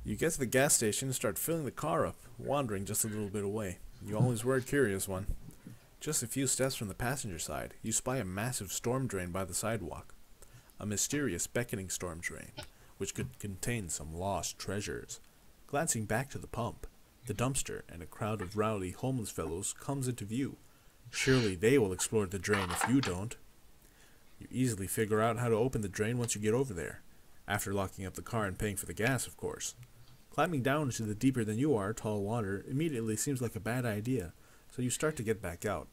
You get to the gas station and start filling the car up, wandering just a little bit away. You always were a curious one. Just a few steps from the passenger side, you spy a massive storm drain by the sidewalk. A mysterious beckoning storm drain, which could contain some lost treasures. Glancing back to the pump, the dumpster and a crowd of rowdy homeless fellows comes into view. Surely they will explore the drain if you don't. You easily figure out how to open the drain once you get over there, after locking up the car and paying for the gas, of course. Climbing down into the deeper than you are tall water immediately seems like a bad idea, so you start to get back out.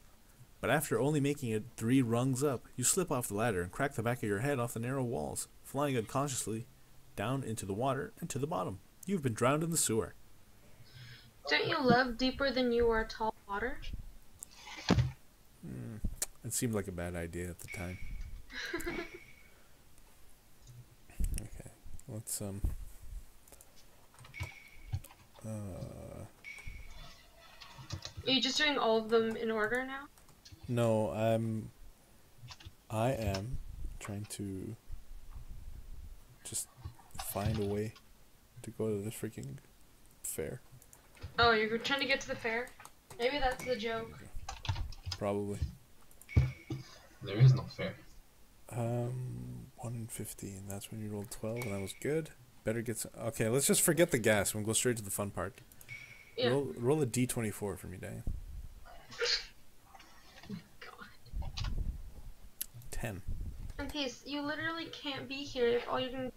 But after only making it 3 rungs up, you slip off the ladder and crack the back of your head off the narrow walls, flying unconsciously down into the water and to the bottom. You've been drowned in the sewer. Don't you love deeper than you are tall water? It seemed like a bad idea at the time. Okay, let's Are you just doing all of them in order now? No, I am trying to just find a way to go to the freaking fair. Oh, you're trying to get to the fair? Maybe that's the joke. Probably. There is no fair. 1 in 15. That's when you rolled 12, and that was good. Better get some. Okay, let's just forget the gas. We'll go straight to the fun part. Yeah. Roll a d24 for me, Diane. God. 10. In case you literally can't be here if all you can.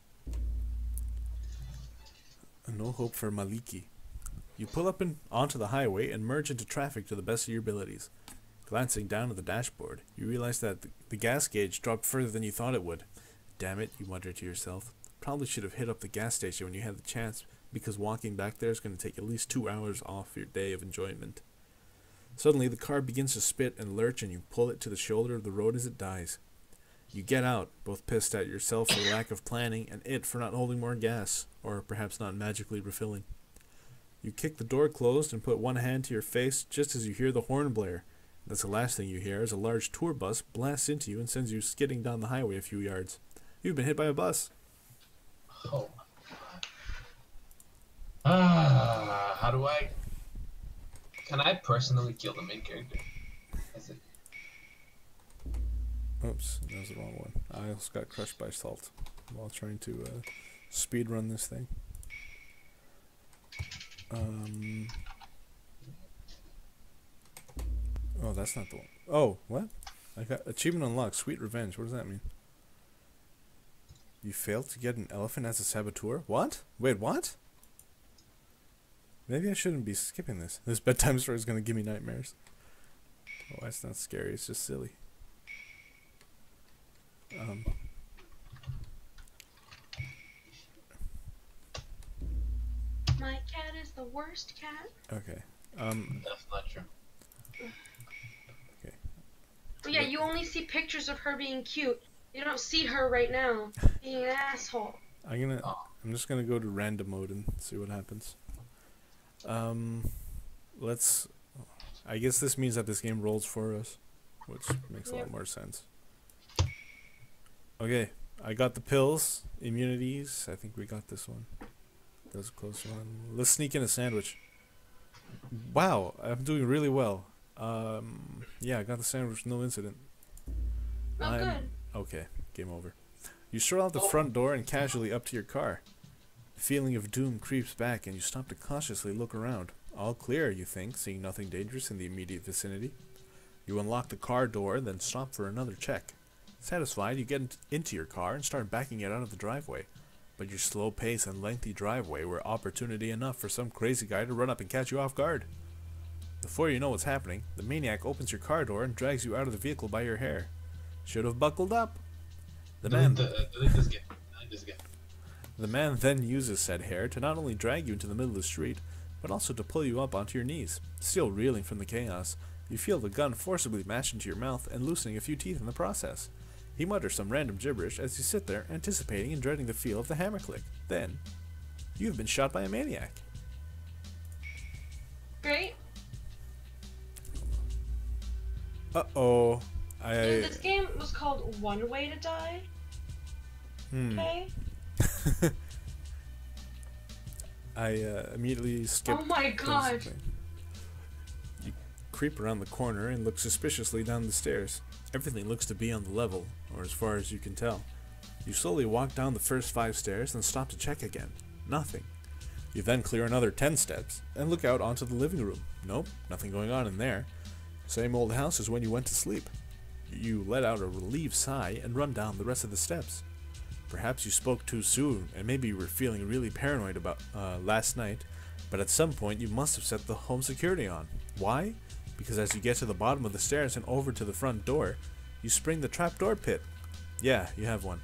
No hope for Maliki. You pull up onto the highway and merge into traffic to the best of your abilities. Glancing down at the dashboard, you realize that the gas gauge dropped further than you thought it would. Damn it, you mutter to yourself. Probably should have hit up the gas station when you had the chance, because walking back there is going to take at least 2 hours off your day of enjoyment. Suddenly, the car begins to spit and lurch, and you pull it to the shoulder of the road as it dies. You get out, both pissed at yourself for lack of planning and it for not holding more gas, or perhaps not magically refilling. You kick the door closed and put one hand to your face just as you hear the horn blare. That's the last thing you hear as a large tour bus blasts into you and sends you skidding down the highway a few yards. You've been hit by a bus. Oh. How do I... Can I personally kill the main character? That's it. Oops, that was the wrong one. I also got crushed by salt while trying to speed run this thing. Oh, that's not the one. Oh, what? I got achievement unlocked. Sweet revenge. What does that mean? You failed to get an elephant as a saboteur? What? Wait, what? Maybe I shouldn't be skipping this. This bedtime story is going to give me nightmares. Oh, that's not scary. It's just silly. My cat is the worst cat. Okay. That's not true. Okay. But yeah, you only see pictures of her being cute. You don't see her right now being an asshole. I'm just gonna go to random mode and see what happens. I guess this means that this game rolls for us, which makes a lot more sense. Okay, I got the pills, immunities. I think we got this one. That was a close one. Let's sneak in a sandwich. Wow, I'm doing really well. Yeah, I got the sandwich, no incident. Oh, good. Okay, game over. You stroll out the front door and casually up to your car. The feeling of doom creeps back and you stop to cautiously look around. All clear, you think, seeing nothing dangerous in the immediate vicinity. You unlock the car door, then stop for another check. Satisfied, you get into your car and start backing it out of the driveway. But your slow pace and lengthy driveway were opportunity enough for some crazy guy to run up and catch you off guard. Before you know what's happening, the maniac opens your car door and drags you out of the vehicle by your hair. Should have buckled up. The man then uses said hair to not only drag you into the middle of the street, but also to pull you up onto your knees. Still reeling from the chaos, you feel the gun forcibly mashed into your mouth and loosening a few teeth in the process. He mutters some random gibberish as you sit there, anticipating and dreading the feel of the hammer click. Then, you have been shot by a maniac. Great. Uh-oh. This game was called One Way to Die. Okay. I immediately skipped. Oh my god. You creep around the corner and look suspiciously down the stairs. Everything looks to be on the level, or as far as you can tell. You slowly walk down the first 5 stairs and stop to check again. Nothing. You then clear another 10 steps and look out onto the living room. Nope, nothing going on in there. Same old house as when you went to sleep. You let out a relieved sigh and run down the rest of the steps. Perhaps you spoke too soon, and maybe you were feeling really paranoid about last night, but at some point you must have set the home security on. Why? Because as you get to the bottom of the stairs and over to the front door, you spring the trapdoor pit. Yeah, you have one.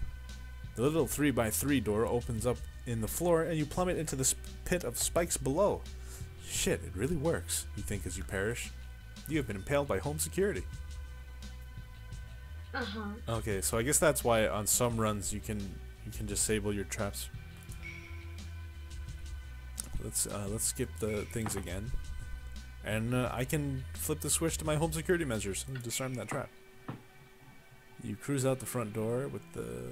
The little 3x3 door opens up in the floor, and you plummet into the pit of spikes below. Shit, it really works, you think as you perish. You have been impaled by home security. Okay, so I guess that's why on some runs you can disable your traps. Let's skip the things again, and I can flip the switch to my home security measures and disarm that trap. You cruise out the front door with the...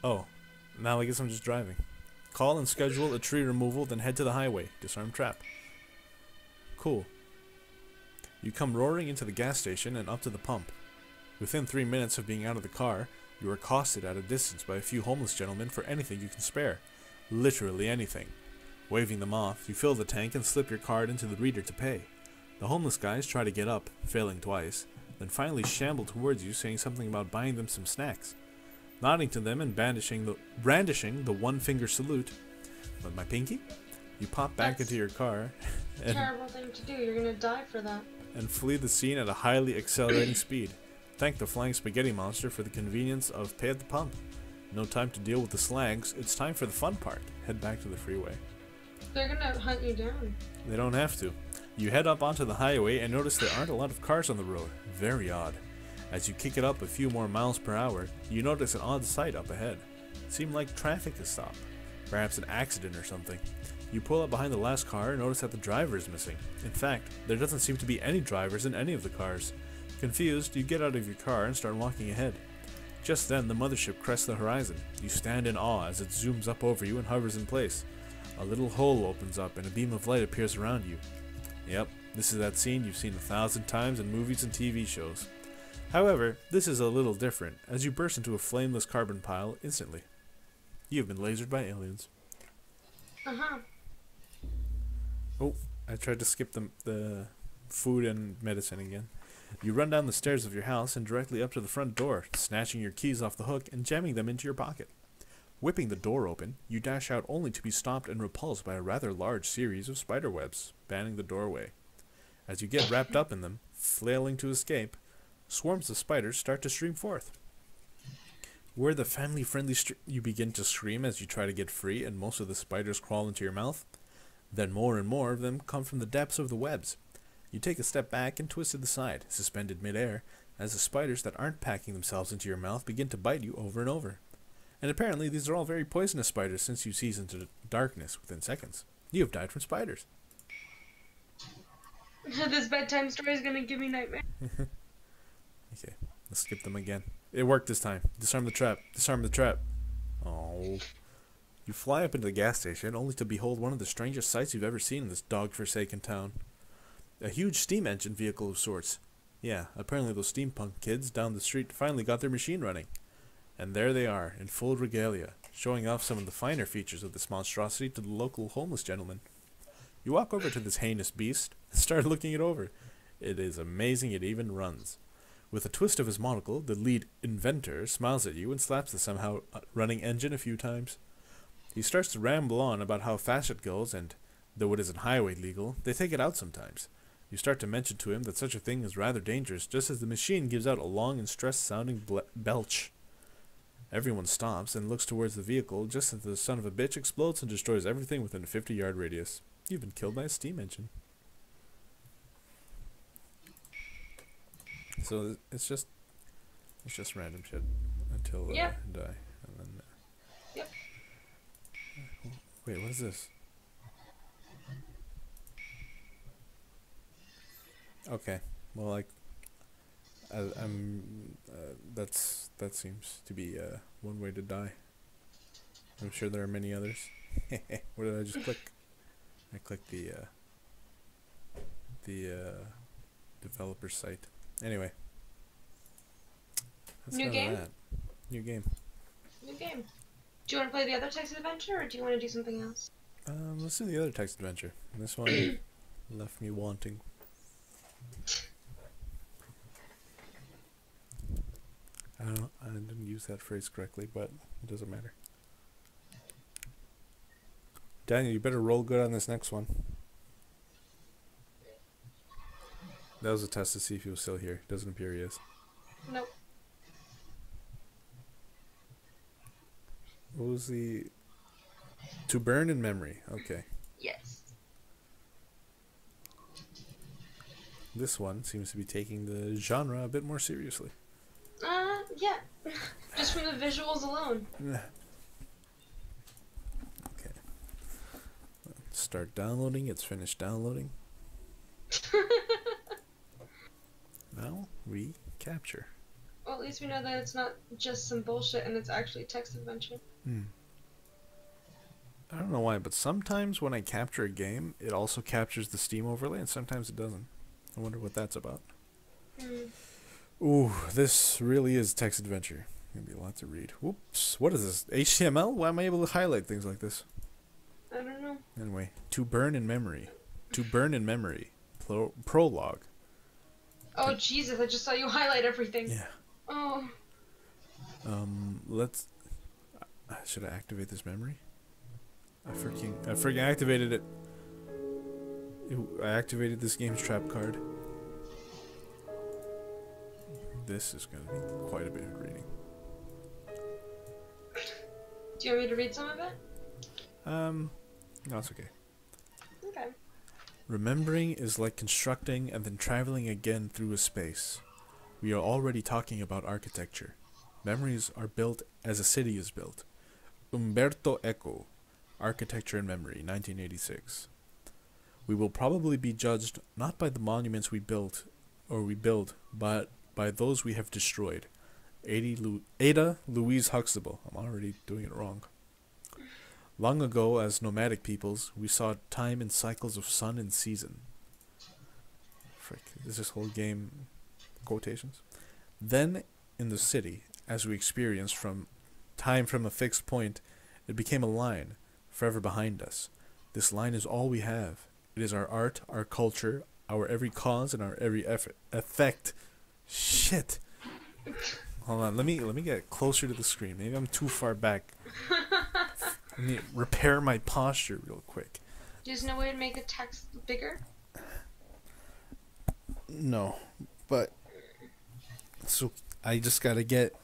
Oh, now I guess I'm just driving. Call and schedule a tree removal, then head to the highway. Disarm trap. Cool. You come roaring into the gas station and up to the pump. Within 3 minutes of being out of the car, you are accosted at a distance by a few homeless gentlemen for anything you can spare. Literally anything. Waving them off, you fill the tank and slip your card into the reader to pay. The homeless guys try to get up, failing twice, then finally shamble towards you saying something about buying them some snacks. Nodding to them and brandishing the one-finger salute with my pinky, you pop back into your car and terrible thing to do. You're gonna die for that. And flee the scene at a highly accelerating speed. Thank the flying spaghetti monster for the convenience of pay at the pump. No time to deal with the slags. It's time for the fun part. Head back to the freeway. They're gonna hunt you down. They don't have to. You head up onto the highway and notice there aren't a lot of cars on the road. Very odd. As you kick it up a few more miles per hour, you notice an odd sight up ahead. It seemed like traffic has stopped. Perhaps an accident or something. You pull up behind the last car and notice that the driver is missing. In fact, there doesn't seem to be any drivers in any of the cars. Confused, you get out of your car and start walking ahead. Just then, the mothership crests the horizon. You stand in awe as it zooms up over you and hovers in place. A little hole opens up and a beam of light appears around you. Yep, this is that scene you've seen 1,000 times in movies and TV shows. However, this is a little different, as you burst into a flameless carbon pile instantly. You have been lasered by aliens. Oh, I tried to skip the food and medicine again. You run down the stairs of your house and directly up to the front door, snatching your keys off the hook and jamming them into your pocket. Whipping the door open, you dash out only to be stopped and repulsed by a rather large series of spider webs, spanning the doorway. As you get wrapped up in them, flailing to escape, swarms of spiders start to stream forth. Where the family-friendly you begin to scream as you try to get free and most of the spiders crawl into your mouth. Then more and more of them come from the depths of the webs. You take a step back and twist to the side, suspended midair, as the spiders that aren't packing themselves into your mouth begin to bite you over and over. And apparently these are all very poisonous spiders since you seize into the darkness within seconds. You have died from spiders. This bedtime story is gonna give me nightmares. Okay, let's skip them again. It worked this time. Disarm the trap. Disarm the trap. Oh. You fly up into the gas station only to behold one of the strangest sights you've ever seen in this dog-forsaken town. A huge steam engine vehicle of sorts. Yeah, apparently those steampunk kids down the street finally got their machine running. And there they are, in full regalia, showing off some of the finer features of this monstrosity to the local homeless gentleman. You walk over to this heinous beast and start looking it over. It is amazing it even runs. With a twist of his monocle, the lead inventor smiles at you and slaps the somehow running engine a few times. He starts to ramble on about how fast it goes, and though it isn't highway legal, they take it out sometimes. You start to mention to him that such a thing is rather dangerous, just as the machine gives out a long and stressed-sounding belch. Everyone stops and looks towards the vehicle just as the son of a bitch explodes and destroys everything within a 50-yard radius. You've been killed by a steam engine. So it's just random shit until Yep. I die, and then. Yep. Wait, what is this? Okay, well, like, that seems to be one way to die. I'm sure there are many others. What did I just click? I clicked the developer site. Anyway, that's New none of game? that. New game. New game. Do you want to play the other text adventure, or do you want to do something else? Let's do the other text adventure. This one left me wanting. I don't know, I didn't use that phrase correctly, but it doesn't matter. Daniel, you better roll good on this next one. That was a test to see if he was still here. Doesn't appear he is. Nope. What was the... To burn in memory. Okay. Yes. This one seems to be taking the genre a bit more seriously. Yeah. Just from the visuals alone. Okay. Start downloading. It's finished downloading. Now we capture. Well, at least we know that it's not just some bullshit and it's actually text adventure. I don't know why, but sometimes when I capture a game, it also captures the Steam overlay, and sometimes it doesn't. I wonder what that's about. Ooh, this really is text adventure. Gonna be a lot to read. Whoops, what is this? HTML? Why am I able to highlight things like this? I don't know. Anyway, to burn in memory. To burn in memory. Prologue. Oh, Jesus, I just saw you highlight everything. Yeah. Oh. Let's... should I activate this memory? I freaking activated it. I activated this game's trap card. This is going to be quite a bit of reading. Do you want me to read some of it? No, it's okay. Okay. Remembering is like constructing and then traveling again through a space. We are already talking about architecture. Memories are built as a city is built. Umberto Eco, Architecture and Memory, 1986. We will probably be judged not by the monuments we built, but by those we have destroyed. Ada Louise Huxtable. I'm already doing it wrong. Long ago, as nomadic peoples, we saw time in cycles of sun and season. Frick, is this whole game quotations? Then, in the city, as we experienced from time from a fixed point, it became a line, forever behind us. This line is all we have. It is our art, our culture, our every cause, and our every effect. Shit. Hold on, let me get closer to the screen. Maybe I'm too far back. Let me repair my posture real quick. There's no way to make the text bigger? No, but so I just gotta get.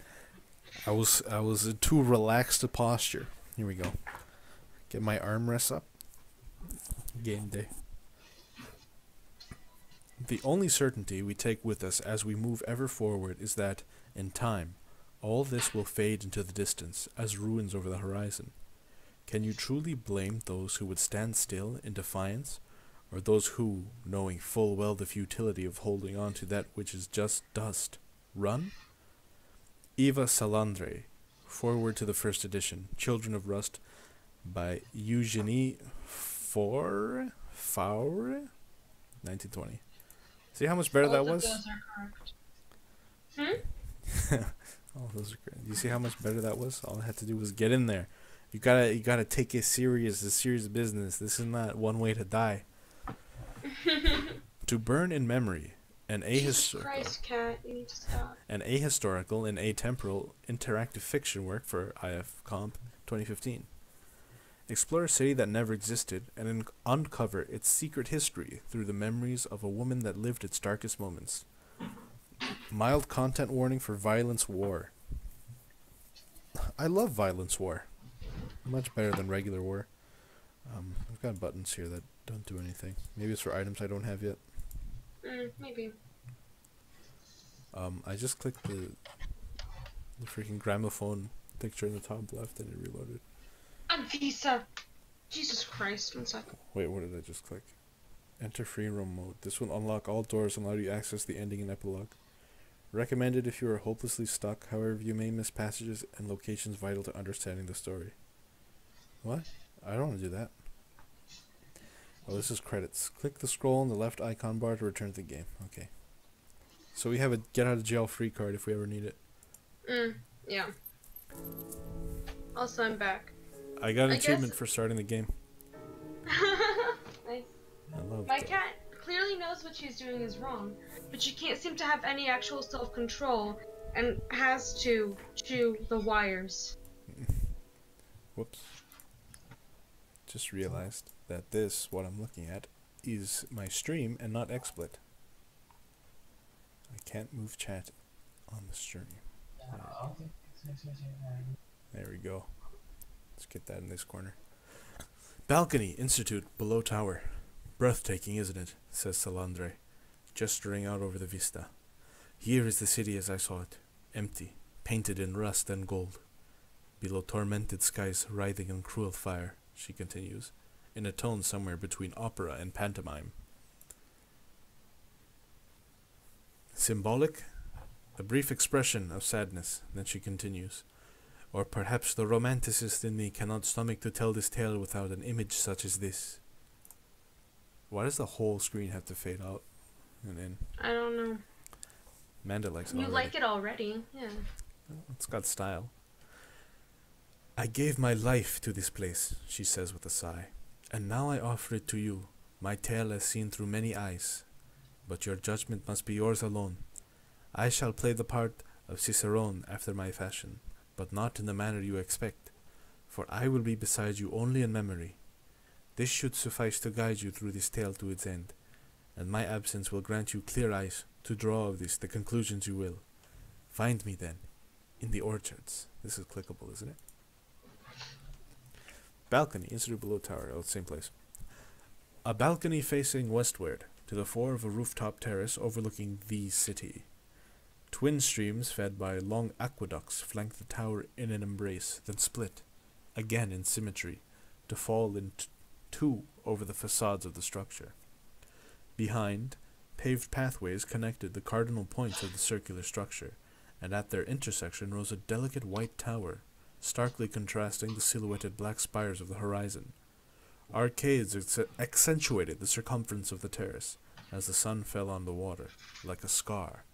I was in too relaxed a posture. Here we go. Get my armrests up. Game day. The only certainty we take with us as we move ever forward is that, in time, all this will fade into the distance as ruins over the horizon. Can you truly blame those who would stand still in defiance, or those who, knowing full well the futility of holding on to that which is just dust, run? Eva Salandre, foreword to the first edition, Children of Rust, by Eugenie Faure, 1920. See how much better that was? Those are correct. Oh, those are great. You see how much better that was? All I had to do was get in there. You gotta take it serious. It's serious business. This is not one way to die. To burn in memory, an Christ, Cat, you need to stop. An ahistorical and atemporal interactive fiction work for IF Comp 2015. Explore a city that never existed and uncover its secret history through the memories of a woman that lived its darkest moments. Mild content warning for violence war. I love violence war. Much better than regular war. I've got buttons here that don't do anything. Maybe it's for items I don't have yet. Maybe. I just clicked the freaking gramophone picture in the top left and it reloaded. Anvisa! Jesus Christ, 1 second. Wait, what did I just click? Enter free roam mode. This will unlock all doors and allow you to access the ending and epilogue. Recommended if you are hopelessly stuck, however you may miss passages and locations vital to understanding the story. What? I don't want to do that. Oh, this is credits. Click the scroll on the left icon bar to return to the game. Okay. So we have a get out of jail free card if we ever need it. Yeah. Also, I'm back. I got an achievement for starting the game. Nice. I love My that. cat clearly knows what she's doing is wrong, but she can't seem to have any actual self-control and has to chew the wires. Whoops. Just realized that this, what I'm looking at, is my stream and not XSplit. I can't move chat on the stream. There we go. Let's get that in this corner. Balcony, Institute, below tower. Breathtaking, isn't it? Says Salandre, gesturing out over the vista. Here is the city as I saw it, empty, painted in rust and gold. Below tormented skies writhing in cruel fire, she continues, in a tone somewhere between opera and pantomime. Symbolic? A brief expression of sadness, then she continues. Or perhaps the romanticist in me cannot stomach to tell this tale without an image such as this. Why does the whole screen have to fade out and in? I don't know. Amanda likes it You already. like it already, yeah. It's got style. I gave my life to this place, she says with a sigh, and now I offer it to you, my tale as seen through many eyes. But your judgment must be yours alone. I shall play the part of Cicerone after my fashion, but not in the manner you expect, for I will be beside you only in memory. This should suffice to guide you through this tale to its end, and my absence will grant you clear eyes to draw of this the conclusions you will. Find me then, in the orchards. This is clickable, isn't it? Balcony, Institute below tower. Oh, same place. A balcony facing westward, to the fore of a rooftop terrace overlooking the city. Twin streams fed by long aqueducts flank the tower in an embrace, then split, again in symmetry, to fall in two over the facades of the structure. Behind, paved pathways connected the cardinal points of the circular structure, and at their intersection rose a delicate white tower, starkly contrasting the silhouetted black spires of the horizon. Arcades accentuated the circumference of the terrace, as the sun fell on the water, like a scar.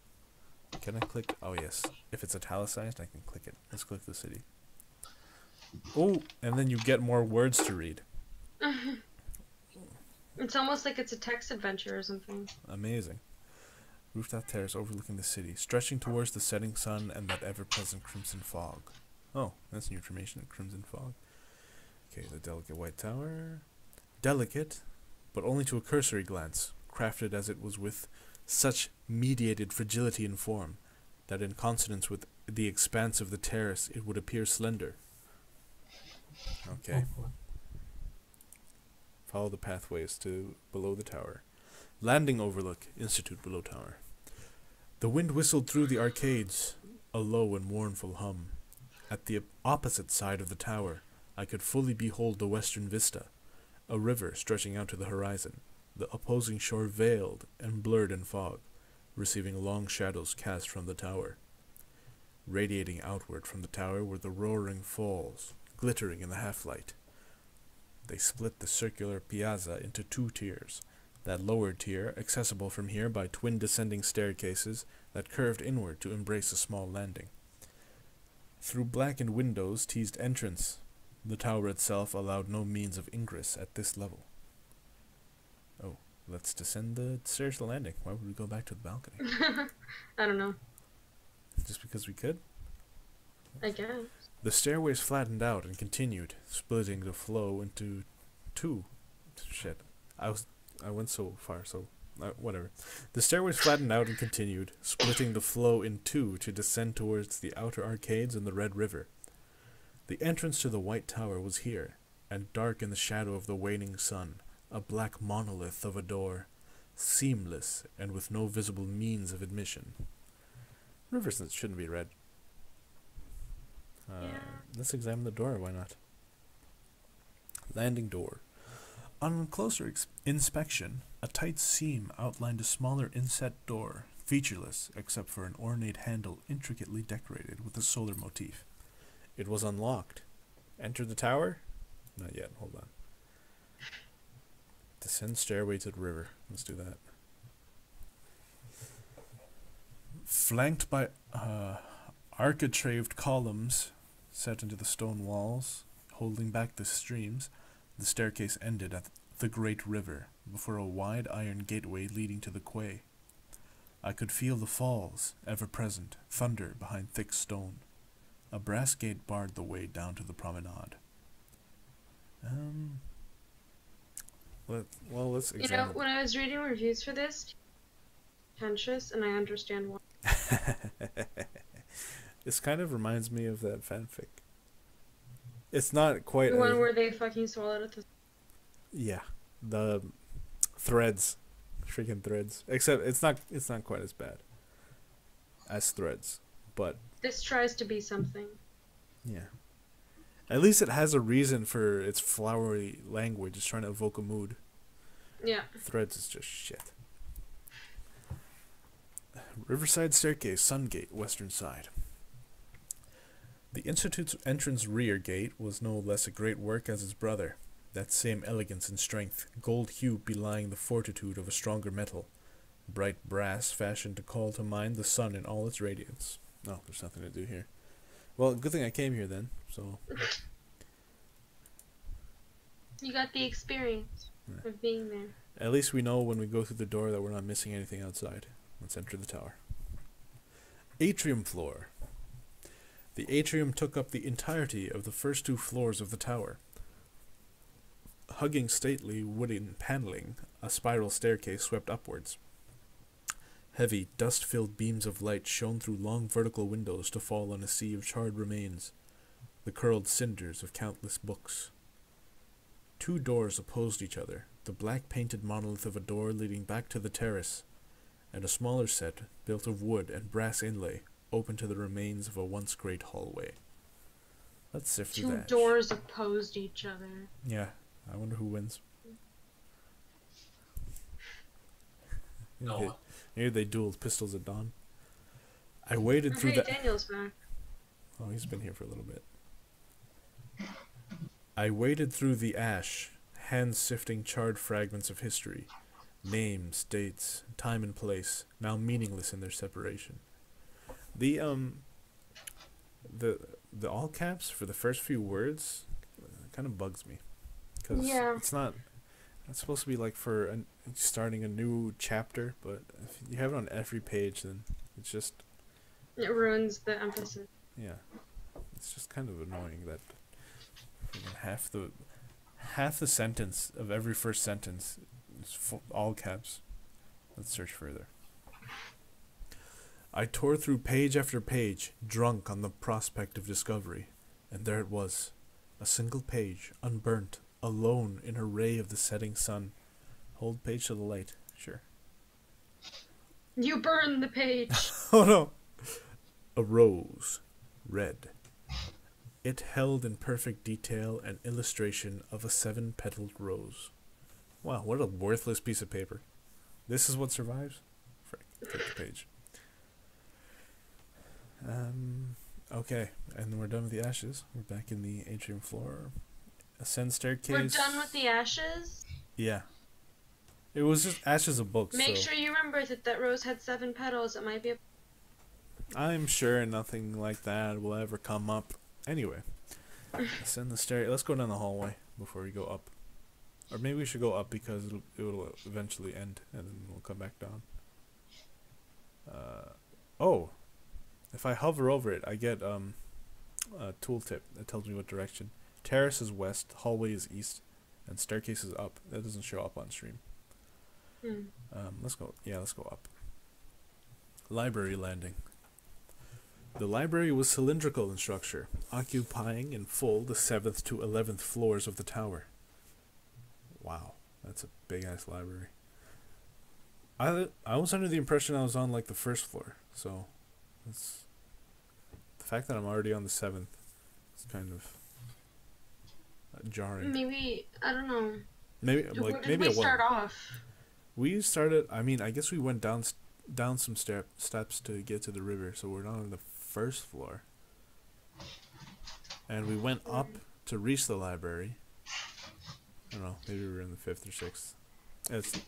Can I click? Oh yes. If it's italicized, I can click it. Let's click the city. Oh, and then you get more words to read. It's almost like it's a text adventure or something. Amazing. Rooftop terrace overlooking the city, stretching towards the setting sun and that ever-present crimson fog. Oh, that's new information. Crimson fog. Okay, the delicate white tower. Delicate, but only to a cursory glance, crafted as it was with such mediated fragility in form, that in consonance with the expanse of the terrace it would appear slender. Okay. Follow the pathways to below the tower. Landing overlook, Institute below tower. The wind whistled through the arcades, a low and mournful hum. At the opposite side of the tower, I could fully behold the western vista, a river stretching out to the horizon, the opposing shore veiled and blurred in fog, receiving long shadows cast from the tower. Radiating outward from the tower were the roaring falls, glittering in the half-light. They split the circular piazza into two tiers, that lower tier accessible from here by twin descending staircases that curved inward to embrace a small landing. Through blackened windows teased entrance. The tower itself allowed no means of ingress at this level. Oh, let's descend the stairs to the landing. Why would we go back to the balcony? I don't know. Just because we could? I guess. The stairways flattened out and continued, splitting the flow into two. Shit. I went so far, so whatever. The stairways flattened out and continued, splitting the flow in two to descend towards the outer arcades and the Red River. The entrance to the White Tower was here, and dark in the shadow of the waning sun, a black monolith of a door, seamless and with no visible means of admission. Rivers shouldn't be read. Yeah. Let's examine the door, why not? Landing door. On closer inspection, a tight seam outlined a smaller inset door, featureless except for an ornate handle intricately decorated with a solar motif. It was unlocked. Enter the tower? Not yet, hold on. Descend stairway to the river. Let's do that. Flanked by architraved columns set into the stone walls, holding back the streams, the staircase ended at the great river, before a wide iron gateway leading to the quay. I could feel the falls, ever present, thunder behind thick stone. A brass gate barred the way down to the promenade. Let's examine. You know, when I was reading reviews for this, pretentious, and I understand why. This kind of reminds me of that fanfic. It's not quite The one where they fucking swallowed it. Yeah, the Threads, freaking Threads. Except it's not quite as bad as Threads, but This tries to be something. yeah. At least it has a reason for its flowery language. It's trying to evoke a mood. Yeah. Threads is just shit. Riverside Staircase, Sungate, western side. The Institute's entrance rear gate was no less a great work as its brother. That same elegance and strength, gold hue belying the fortitude of a stronger metal. Bright brass fashioned to call to mind the sun in all its radiance. No, there's nothing to do here. Well, good thing I came here then, so... You got the experience of being there. At least we know when we go through the door that we're not missing anything outside. Let's enter the tower. Atrium floor. The atrium took up the entirety of the first 2 floors of the tower. Hugging stately wooden paneling, a spiral staircase swept upwards. Heavy, dust-filled beams of light shone through long vertical windows to fall on a sea of charred remains, the curled cinders of countless books. 2 doors opposed each other, the black-painted monolith of a door leading back to the terrace, and a smaller set, built of wood and brass inlay, open to the remains of a once great hallway. Let's sift through that. 2 doors opposed each other. Yeah, I wonder who wins. No. Maybe they dueled pistols at dawn. I waded through Hey, the... Daniel's back. Oh, he's been here for a little bit. I waded through the ash, hand-sifting charred fragments of history. Names, dates, time and place, now meaningless in their separation. The all caps for the first few words kind of bugs me. Because it's not... It's supposed to be like for starting a new chapter, but if you have it on every page, then it's just... It ruins the emphasis. Yeah. It's just kind of annoying that half the sentence of every first sentence is all caps. Let's search further. I tore through page after page, drunk on the prospect of discovery, and there it was, a single page, unburnt, alone in a ray of the setting sun. Hold page to the light, sure. You burned the page. Oh no! A rose, red. It held in perfect detail an illustration of a 7-petaled rose. Wow, what a worthless piece of paper. This is what survives? Frick, take the page. Okay, and we're done with the ashes. We're back in the atrium floor. Ascend staircase. We're done with the ashes? Yeah. It was just ashes of books. Make sure you remember that rose had 7 petals. It might be a... I'm sure nothing like that will ever come up. Anyway, ascend the stair. Let's go down the hallway before we go up. Or maybe we should go up because it'll eventually end and then we'll come back down. Oh! If I hover over it, I get a tooltip that tells me what direction. Terrace is west, hallway is east, and staircase is up. That doesn't show up on stream. Let's go. Yeah, let's go up. Library landing. The library was cylindrical in structure, occupying in full the 7th to 11th floors of the tower. Wow, that's a big-ass library. I was under the impression I was on, like, the first floor, so it's the fact that I'm already on the 7th is kind of jarring. Maybe, I don't know. Maybe, Where like, did maybe we it wasn't. start off? We started, I mean, I guess we went down some steps to get to the river, so we're not on the first floor. And we went up to reach the library. I don't know, maybe we were in the 5th or 6th.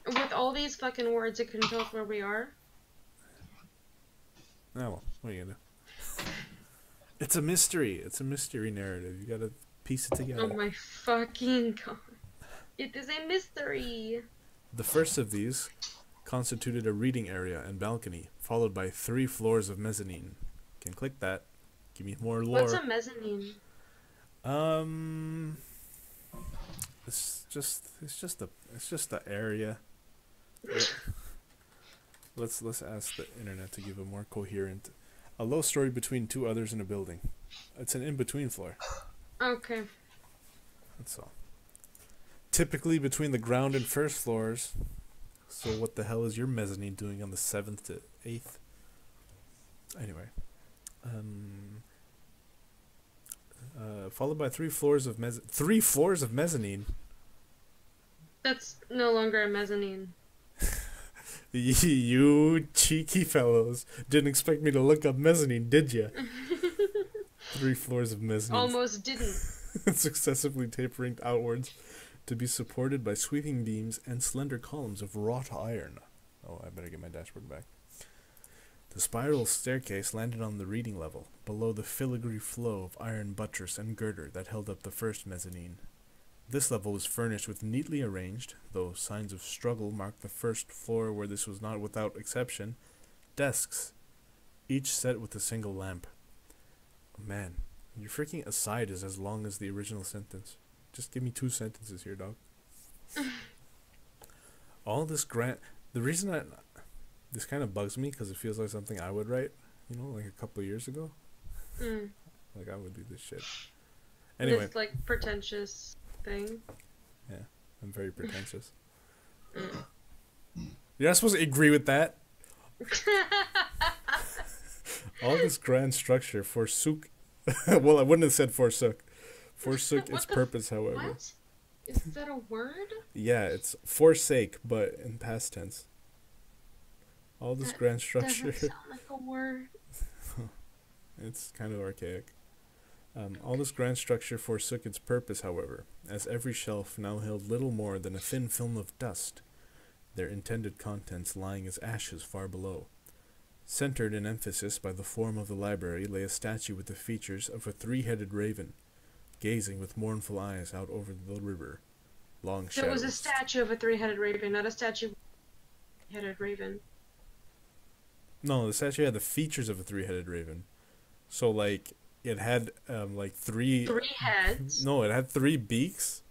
With all these fucking words, it couldn't tell us where we are. Oh, well, what are you gonna do? It's a mystery. It's a mystery narrative. You gotta piece it together. Oh my fucking god. It is a mystery. The first of these constituted a reading area and balcony, followed by 3 floors of mezzanine. Can click that. Give me more lore. What's a mezzanine? It's just the area. Let's ask the internet to give a more coherent. A low story between 2 others in a building. It's an in-between floor. Okay. That's all. Typically between the ground and first floors. So what the hell is your mezzanine doing on the 7th to 8th? Anyway. Followed by 3 floors of mezzanine. That's no longer a mezzanine. You cheeky fellows didn't expect me to look up mezzanine, did ya? 3 floors of mezzanine. Almost didn't. Successively tapering outwards to be supported by sweeping beams and slender columns of wrought iron. Oh, I better get my dashboard back. The spiral staircase landed on the reading level, below the filigree flow of iron buttress and girder that held up the first mezzanine. This level was furnished with neatly arranged, though signs of struggle marked the first floor where this was not without exception, desks, each set with a single lamp. Oh, man, your freaking aside is as long as the original sentence. Just give me 2 sentences here, dog. All this the reason this kind of bugs me because it feels like something I would write, you know, like a couple of years ago. Like I would do this shit. Anyway. This, like, pretentious thing. Yeah, I'm very pretentious. You're not supposed to agree with that. All this grand structure forsook. Well, I wouldn't have said forsook. Forsook its purpose, however. What? Is that a word? Yeah, it's forsake, but in past tense. All this grand structure. Doesn't sound like a word. It's kind of archaic. All this grand structure forsook its purpose, however, as every shelf now held little more than a thin film of dust, their intended contents lying as ashes far below. Centered in emphasis by the form of the library lay a statue with the features of a 3-headed raven, gazing with mournful eyes out over the river. Long shadows. So it was a statue of a 3-headed raven, not a statue of a 3-headed raven. No, the statue had the features of a 3-headed raven. So, like, it had, like, 3 heads? No, it had 3 beaks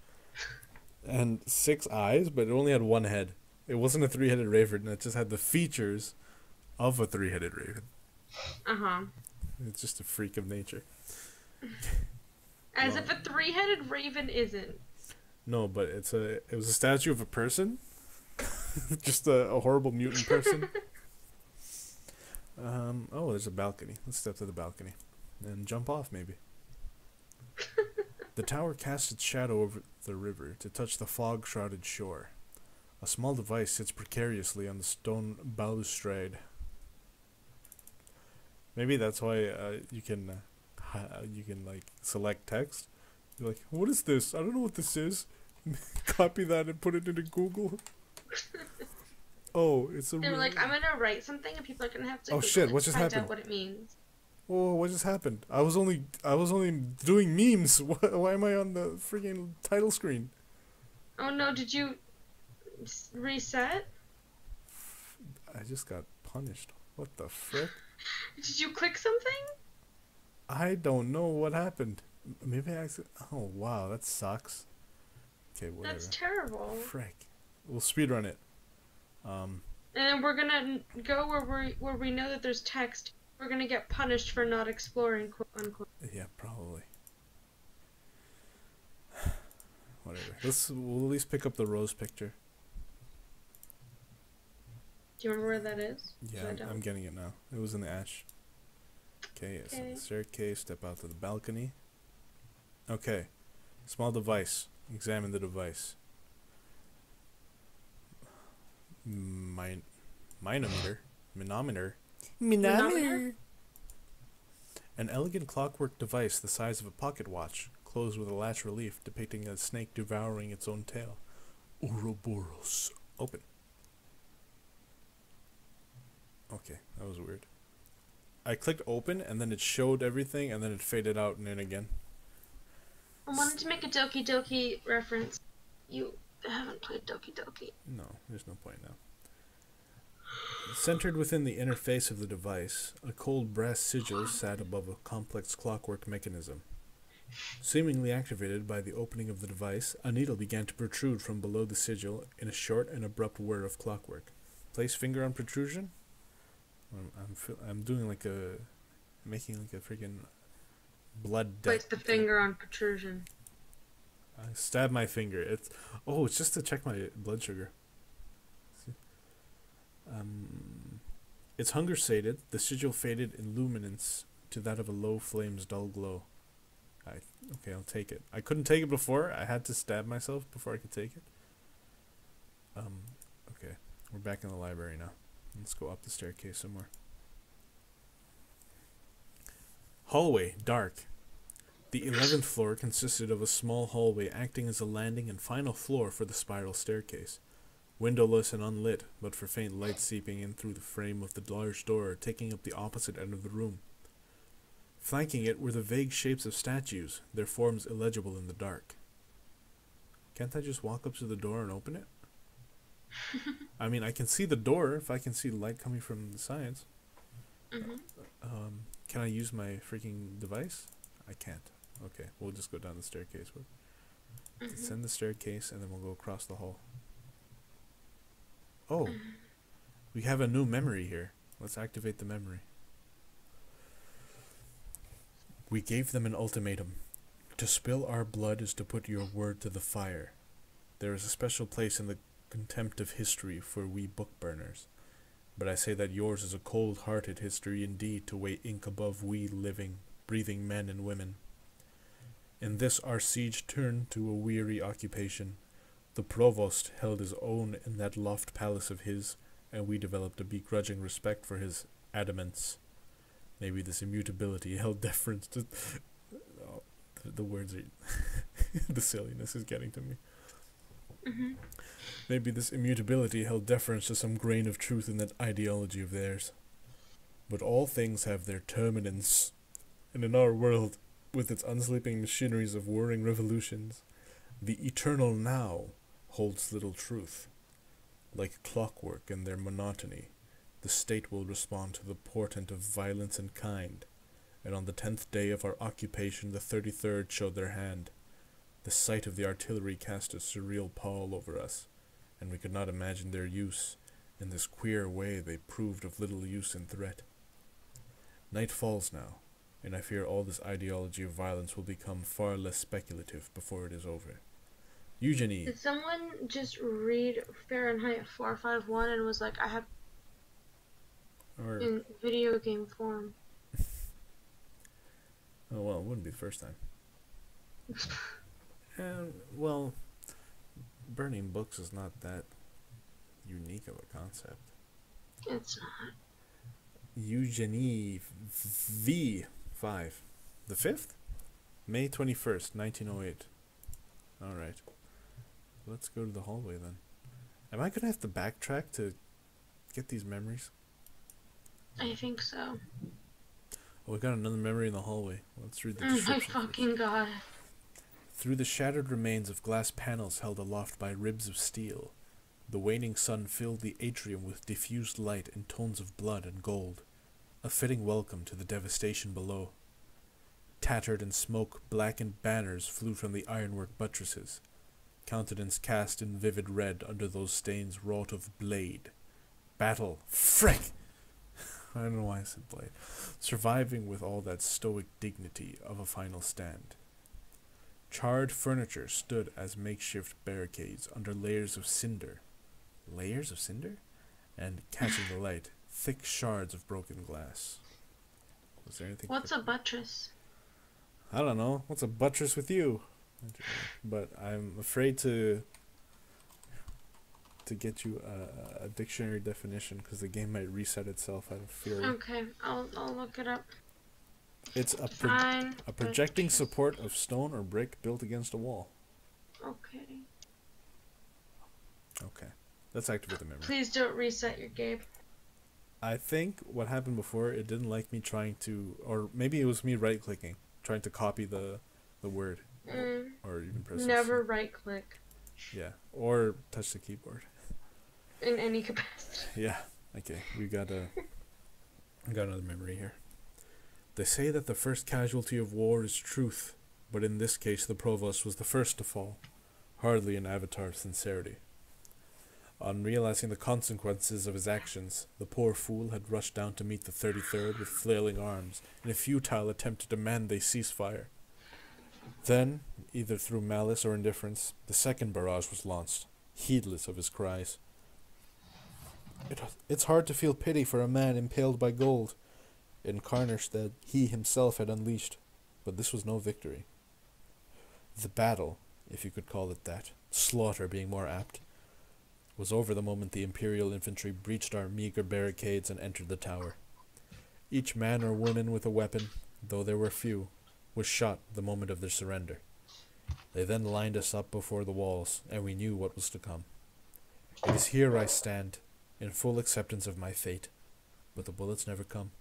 and 6 eyes, but it only had 1 head. It wasn't a 3-headed raven, it just had the features of a 3-headed raven. Uh-huh. It's just a freak of nature. As if a 3-headed raven isn't. No, but it was a statue of a person. Just a horrible mutant person. Oh, there's a balcony. Let's step to the balcony. And jump off, maybe. The tower casts its shadow over the river to touch the fog-shrouded shore. A small device sits precariously on the stone balustrade. Maybe that's why you can like select text. You're like, what is this? I don't know what this is. Copy that and put it into Google. Oh, it's a. They're like, I'm gonna write something, and people are gonna have to. Oh shit! What just find happened? out what it means. Oh, what just happened? I was only doing memes. Why am I on the freaking title screen? Oh no! Did you reset? I just got punished. What the frick? Did you click something? I don't know what happened. Maybe I accidentally. Oh wow, that sucks. Okay, whatever. That's terrible. Frick. We'll speedrun it. And then we're gonna go where we know that there's text We're gonna get punished for not exploring, quote unquote. Yeah, probably. Whatever. We'll at least pick up the rose picture. Do you remember where that is? Yeah, I'm getting it now. It was in the ash. Okay, it's on the staircase. Step out to the balcony. Okay. Small device. Examine the device. Manometer. Manometer. An elegant clockwork device the size of a pocket watch, closed with a latch relief depicting a snake devouring its own tail. Ouroboros. Open. Okay, that was weird. I clicked open and then it showed everything and then it faded out and in again. I wanted to make a Doki Doki reference. You haven't played Doki Doki. No, there's no point now. Centered within the inner face of the device, a cold brass sigil sat above a complex clockwork mechanism. Seemingly activated by the opening of the device, a needle began to protrude from below the sigil in a short and abrupt whir of clockwork. Place finger on protrusion? I'm doing like making like a freaking blood death. Place the finger on protrusion. I stab my finger. It's just to check my blood sugar. Its hunger sated, the sigil faded in luminance to that of a low flame's dull glow. Okay, I'll take it. I couldn't take it before. I had to stab myself before I could take it. Okay, we're back in the library now. Let's go up the staircase some more. Hallway, dark. The 11th floor consisted of a small hallway acting as a landing and final floor for the spiral staircase. Windowless and unlit, but for faint light seeping in through the frame of the large door, taking up the opposite end of the room. Flanking it were the vague shapes of statues, their forms illegible in the dark. Can't I just walk up to the door and open it? I mean, I can see the door if I can see light coming from the sides. Can I use my freaking device? I can't. Okay, we'll just go down the staircase. Descend the staircase and then we'll go across the hall. Oh, we have a new memory here. Let's activate the memory. We gave them an ultimatum. To spill our blood is to put your word to the fire. There is a special place in the contempt of history for we book burners. But I say that yours is a cold-hearted history indeed to weigh ink above we living, breathing men and women. In this our siege turned to a weary occupation. The provost held his own in that loft palace of his, and we developed a begrudging respect for his adamants. Maybe this immutability held deference to... Oh, the words are... the silliness is getting to me. Maybe this immutability held deference to some grain of truth in that ideology of theirs. But all things have their terminance, and in our world, with its unsleeping machineries of whirring revolutions, the eternal now holds little truth. Like clockwork in their monotony, the state will respond to the portent of violence and kind, and on the 10th day of our occupation the 33rd showed their hand. The sight of the artillery cast a surreal pall over us, and we could not imagine their use. In this queer way they proved of little use and threat. Night falls now, and I fear all this ideology of violence will become far less speculative before it is over. Eugenie. Did someone just read Fahrenheit 451 and was like, I have in video game form? Oh, well, it wouldn't be the first time. Well, burning books is not that unique of a concept. It's not. Eugenie V5. The 5th? May 21st, 1908. Alright. Let's go to the hallway then. Am I going to have to backtrack to get these memories? I think so. Oh, we got another memory in the hallway. Let's read the Oh my description. fucking god. Through the shattered remains of glass panels held aloft by ribs of steel, the waning sun filled the atrium with diffused light in tones of blood and gold, a fitting welcome to the devastation below. Tattered and smoke-blackened banners flew from the ironwork buttresses, countenance cast in vivid red under those stains wrought of blade. Battle! Frick! I don't know why I said blade. Surviving with all that stoic dignity of a final stand. Charred furniture stood as makeshift barricades under layers of cinder. Layers of cinder? And catching the light, thick shards of broken glass. Was there anything? What's a buttress? I don't know. What's a buttress with you? But I'm afraid to get you a dictionary definition because the game might reset itself out of fury. Okay, I'll look it up. It's a projecting support of stone or brick built against a wall. Okay. Okay. Let's activate the memory. Please don't reset your game. I think what happened before, it didn't like me trying to, or maybe it was me right-clicking, trying to copy the word. Or even press Never right-click. Yeah, or touch the keyboard. In any capacity. Yeah, okay, we got another memory here. They say that the first casualty of war is truth, but in this case the provost was the first to fall. Hardly an avatar of sincerity. On realizing the consequences of his actions, the poor fool had rushed down to meet the 33rd with flailing arms in a futile attempt to demand they cease fire. Then, either through malice or indifference, the second barrage was launched, heedless of his cries. It's hard to feel pity for a man impaled by gold, in carnage that he himself had unleashed, but this was no victory. The battle, if you could call it that, slaughter being more apt, was over the moment the Imperial infantry breached our meager barricades and entered the tower. Each man or woman with a weapon, though there were few, was shot the moment of their surrender. They then lined us up before the walls, and we knew what was to come. It is here I stand, in full acceptance of my fate, but the bullets never come.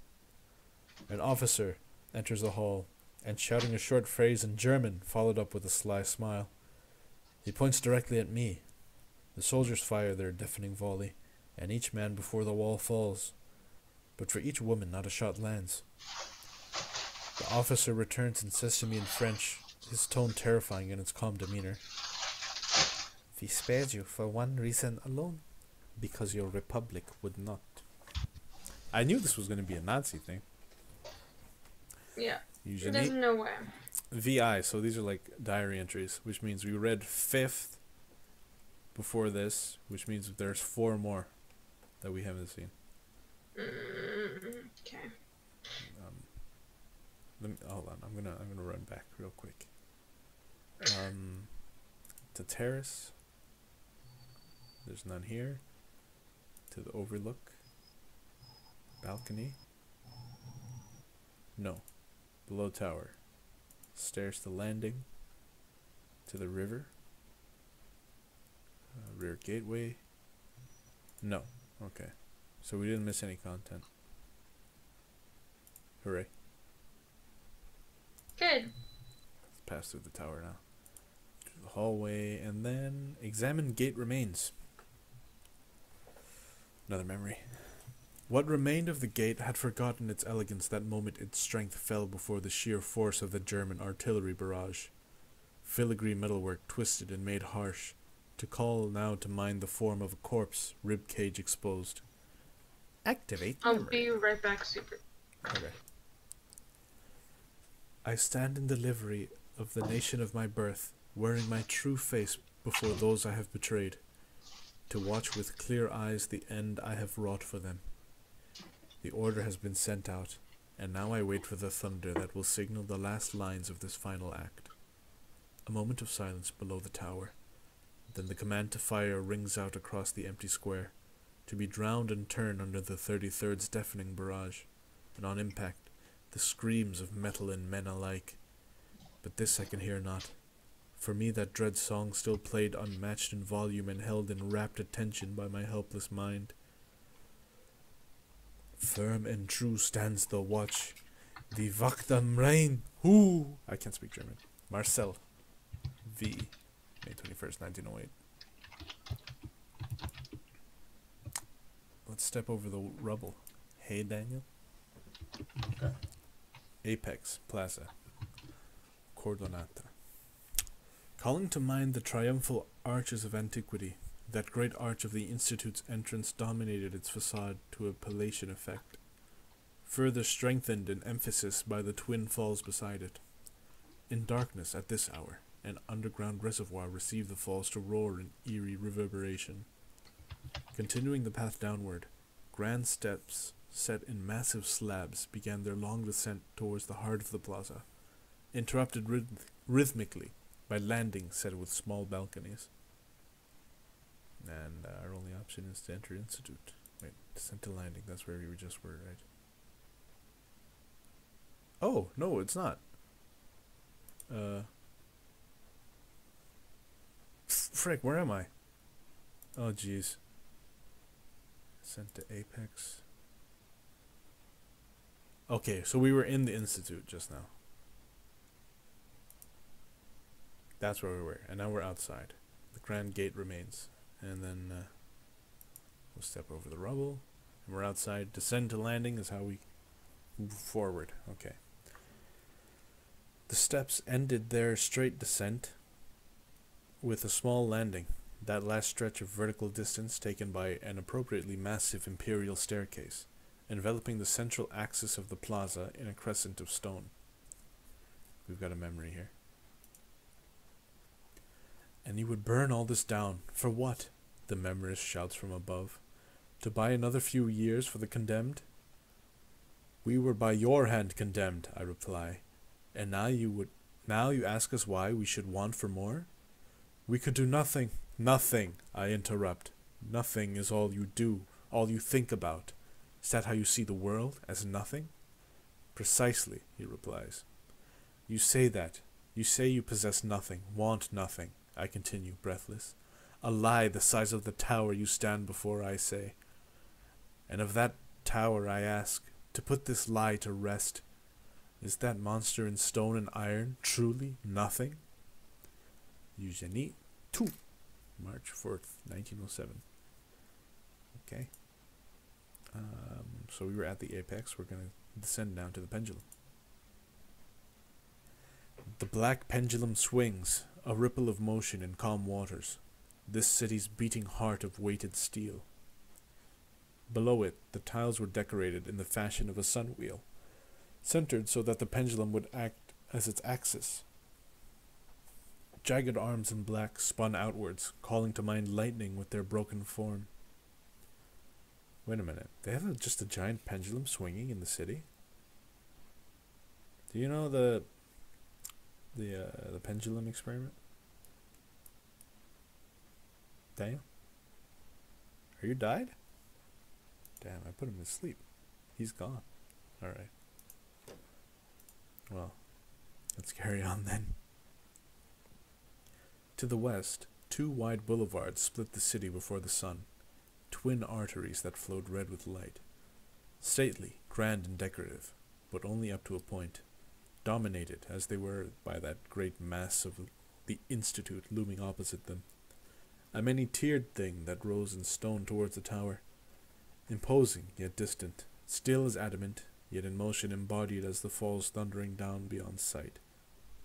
An officer enters the hall, and shouting a short phrase in German, followed up with a sly smile. He points directly at me. The soldiers fire their deafening volley, and each man before the wall falls. But for each woman not a shot lands. The officer returns and says to me in French, his tone terrifying in its calm demeanor, "We spared you for one reason alone, because your republic would not." I knew this was going to be a Nazi thing. Yeah. Usually There's no way. VI, so these are like diary entries, which means we read 5th before this, which means there's 4 more that we haven't seen. Okay. Hold on, I'm gonna run back real quick. To terrace, there's none here. To the overlook, balcony, no. Below tower, stairs to landing, to the river, rear gateway, no. Okay, so we didn't miss any content. Hooray. Good. Let's pass through the tower now. To the hallway, and then examine gate remains. Another memory. What remained of the gate had forgotten its elegance that moment its strength fell before the sheer force of the German artillery barrage. Filigree metalwork twisted and made harsh, to call now to mind the form of a corpse, rib cage exposed. Activate I'll memory. be right back, super. Okay. I stand in the livery of the nation of my birth, wearing my true face before those I have betrayed, to watch with clear eyes the end I have wrought for them. The order has been sent out, and now I wait for the thunder that will signal the last lines of this final act. A moment of silence below the tower, then the command to fire rings out across the empty square, to be drowned and turned under the 33rd's deafening barrage, and on impact, the screams of metal and men alike. But this I can hear not. For me that dread song still played unmatched in volume and held in rapt attention by my helpless mind. Firm and true stands the watch. Die Wacht am Rhein. Who? I can't speak German. Marcel. V. May 21st, 1908. Let's step over the rubble. Hey, Daniel. Okay. Apex Plaza. Cordonata. Calling to mind the triumphal arches of antiquity, that great arch of the Institute's entrance dominated its facade to a Palatian effect. further strengthened in emphasis by the twin falls beside it. In darkness at this hour, an underground reservoir received the falls to roar in eerie reverberation. Continuing the path downward, grand steps set in massive slabs began their long descent towards the heart of the plaza, interrupted rhythmically by landings set with small balconies. And our only option is to enter Institute. Wait, descent to landing, that's where we just were, right? Oh, no, it's not. Frick, where am I? Oh, jeez. Sent to Apex. Okay, so we were in the Institute just now. That's where we were, and now we're outside. The Grand Gate remains. And then we'll step over the rubble, and we're outside. Descend to landing is how we move forward. Okay. The steps ended their straight descent with a small landing, that last stretch of vertical distance taken by an appropriately massive imperial staircase, enveloping the central axis of the plaza in a crescent of stone. We've got a memory here. And you would burn all this down, for what? The memorist shouts from above. To buy another few years for the condemned? We were by your hand condemned, I reply. And now you ask us why we should want for more? We could do nothing. Nothing, I interrupt. Nothing is all you do, all you think about. Is that how you see the world, as nothing? Precisely, he replies. You say that. You say you possess nothing, want nothing, I continue, breathless. A lie the size of the tower you stand before, I say. And of that tower I ask, to put this lie to rest, is that monster in stone and iron truly nothing? Eugenie 2, March 4th, 1907. Okay. So we were at the apex. We're going to descend down to the pendulum. The black pendulum swings, a ripple of motion in calm waters, this city's beating heart of weighted steel. Below it, the tiles were decorated in the fashion of a sun wheel, centered so that the pendulum would act as its axis. Jagged arms in black spun outwards, calling to mind lightning with their broken form. Wait a minute, they have just a giant pendulum swinging in the city? Do you know the pendulum experiment? Daniel? Are you died? Damn, I put him to sleep. He's gone. Alright. Well, let's carry on then. To the west, two wide boulevards split the city before the sun, twin arteries that flowed red with light. Stately, grand and decorative, but only up to a point, dominated as they were by that great mass of the Institute looming opposite them. A many-tiered thing that rose in stone towards the tower, imposing yet distant, still as adamant, yet in motion embodied as the falls thundering down beyond sight.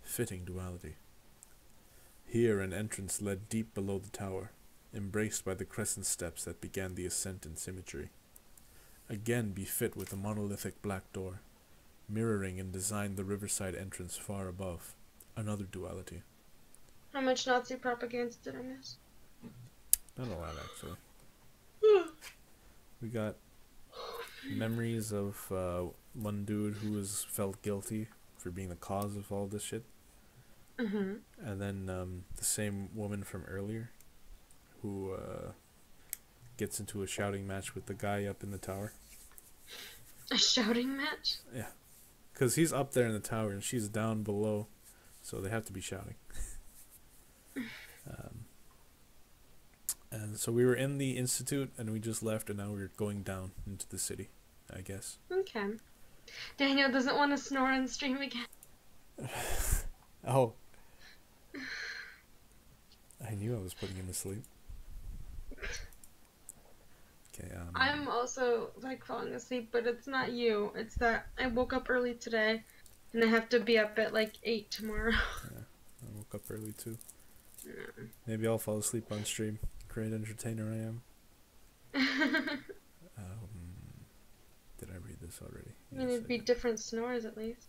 Fitting duality. Here an entrance led deep below the tower, embraced by the crescent steps that began the ascent in symmetry. Again befit with a monolithic black door, mirroring in design the riverside entrance far above. Another duality. How much Nazi propaganda did I miss? Not a lot, actually. We got memories of one dude who was felt guilty for being the cause of all this shit. Mm-hmm. And then the same woman from earlier who gets into a shouting match with the guy up in the tower. A shouting match? Yeah. Because he's up there in the tower and she's down below, so they have to be shouting. And so we were in the Institute and we just left and now we're going down into the city, I guess. Okay. Daniel doesn't want to snore on stream again. Oh. I knew I was putting him to sleep. Okay, I'm also like falling asleep, but it's not you. It's that I woke up early today and I have to be up at like 8 tomorrow. Yeah, I woke up early too. Yeah. Maybe I'll fall asleep on stream. Great entertainer I am. Did I read this already? I mean, it'd be different snores at least.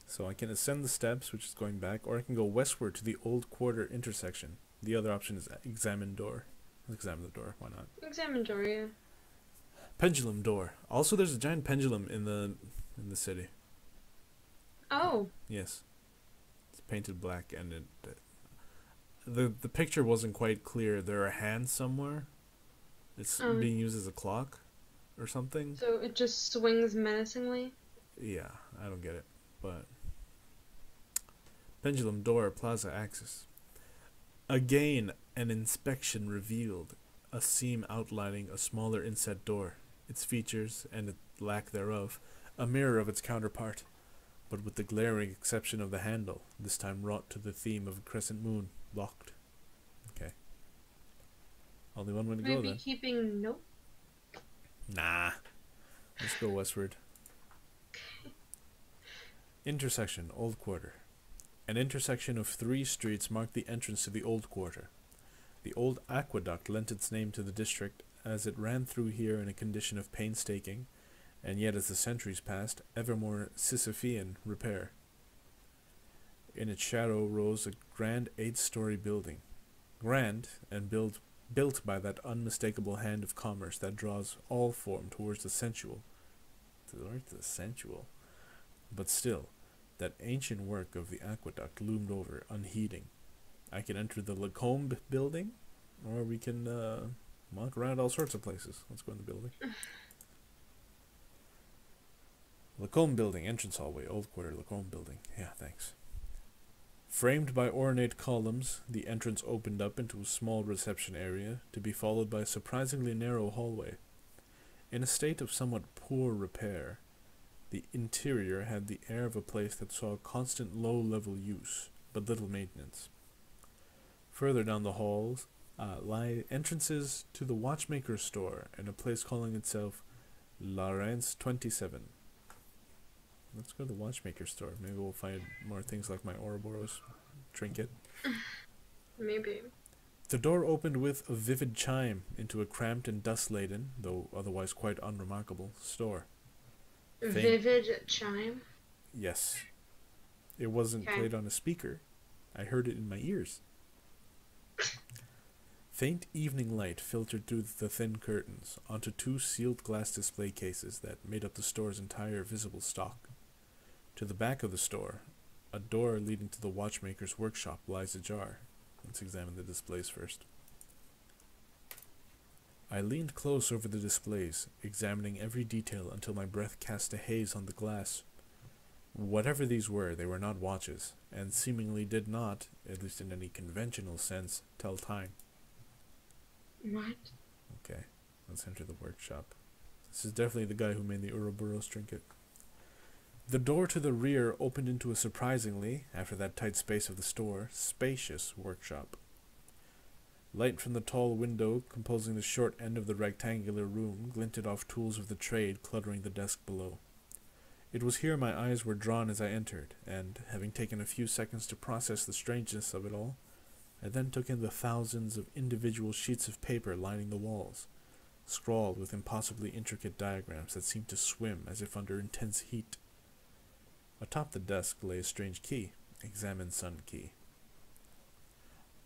So I can ascend the steps, which is going back, or I can go westward to the Old Quarter intersection. The other option is examine door. Let's examine the door. Why not? Examine door, yeah. Pendulum door. Also, there's a giant pendulum in the city. Oh. Yes. It's painted black, and the picture wasn't quite clear. There are hands somewhere. It's being used as a clock, or something. So it just swings menacingly. Yeah, I don't get it, but pendulum door, plaza axis. Again, an inspection revealed a seam outlining a smaller inset door. Its features, and the lack thereof, a mirror of its counterpart, but with the glaring exception of the handle, this time wrought to the theme of a crescent moon, locked. Okay. Only one way to go then. Maybe keeping nope. Nah. Let's go westward. Intersection, Old Quarter. An intersection of 3 streets marked the entrance to the Old Quarter. The old aqueduct lent its name to the district, as it ran through here in a condition of painstaking, and yet as the centuries passed, ever more Sisyphean repair. In its shadow rose a grand 8-story building. Grand, and built by that unmistakable hand of commerce that draws all form towards the sensual. But still, that ancient work of the aqueduct loomed over, unheeding. I can enter the Lacombe building, or we can walk around all sorts of places. Let's go in the building. Lacombe building, entrance hallway, Old Quarter, Lacombe building. Yeah, thanks. Framed by ornate columns, the entrance opened up into a small reception area, to be followed by a surprisingly narrow hallway. In a state of somewhat poor repair, the interior had the air of a place that saw constant low-level use, but little maintenance. Further down the halls lie entrances to the watchmaker's store and a place calling itself Lawrence 27. Let's go to the watchmaker's store. Maybe we'll find more things like my Ouroboros trinket. Maybe. The door opened with a vivid chime into a cramped and dust-laden, though otherwise quite unremarkable, store. Vivid chime? Yes. It wasn't played on a speaker. I heard it in my ears. Faint evening light filtered through the thin curtains onto 2 sealed glass display cases that made up the store's entire visible stock. To the back of the store, a door leading to the watchmaker's workshop lies ajar. Let's examine the displays first. I leaned close over the displays, examining every detail until my breath cast a haze on the glass. Whatever these were, they were not watches, and seemingly did not, at least in any conventional sense, tell time. What? Okay, let's enter the workshop. This is definitely the guy who made the Ouroboros trinket. The door to the rear opened into a surprisingly, after that tight space of the store, spacious workshop. Light from the tall window composing the short end of the rectangular room glinted off tools of the trade cluttering the desk below. It was here my eyes were drawn as I entered, and, having taken a few seconds to process the strangeness of it all, I then took in the thousands of individual sheets of paper lining the walls, scrawled with impossibly intricate diagrams that seemed to swim as if under intense heat. Atop the desk lay a strange key, Examine Sun key.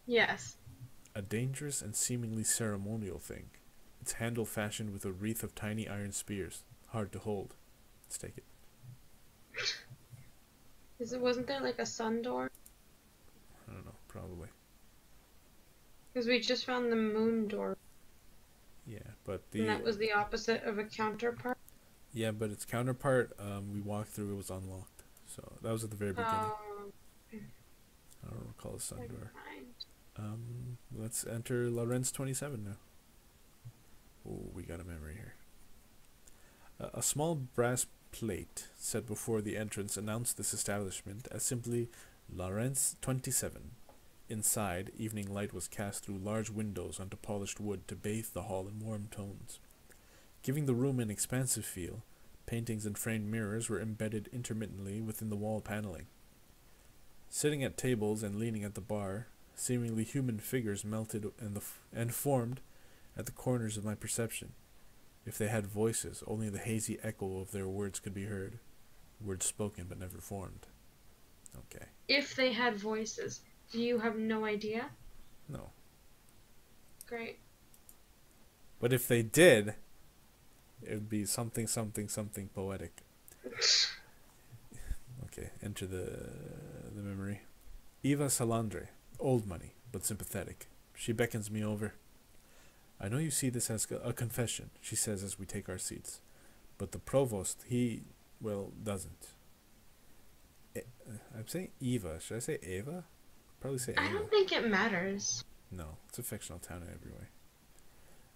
Yes. A dangerous and seemingly ceremonial thing, its handle fashioned with a wreath of tiny iron spears, hard to hold. Let's take it. Wasn't there like a sun door? I don't know, probably. Because we just found the moon door. Yeah, but And that was the opposite of a counterpart? Yeah, but its counterpart, we walked through, it was unlocked. So, that was at the very beginning. I don't recall the sun door. Let's enter Lawrence 27 now. Oh, we got a memory here. A small brass plate set before the entrance announced this establishment as simply Lawrence 27. Inside, evening light was cast through large windows onto polished wood to bathe the hall in warm tones. Giving the room an expansive feel, paintings and framed mirrors were embedded intermittently within the wall paneling. Sitting at tables and leaning at the bar, seemingly human figures melted and formed at the corners of my perception. If they had voices, only the hazy echo of their words could be heard. Words spoken but never formed. Okay. If they had voices. Do you have no idea? No. Great. But if they did, it would be something poetic. Okay, enter the memory. Eva Salandre, old money, but sympathetic. She beckons me over. I know you see this as a confession, she says as we take our seats. But the provost, he, well, doesn't. I'm saying Eva. Should I say Ava? Probably say Ava. I don't think it matters. No, it's a fictional town in every way.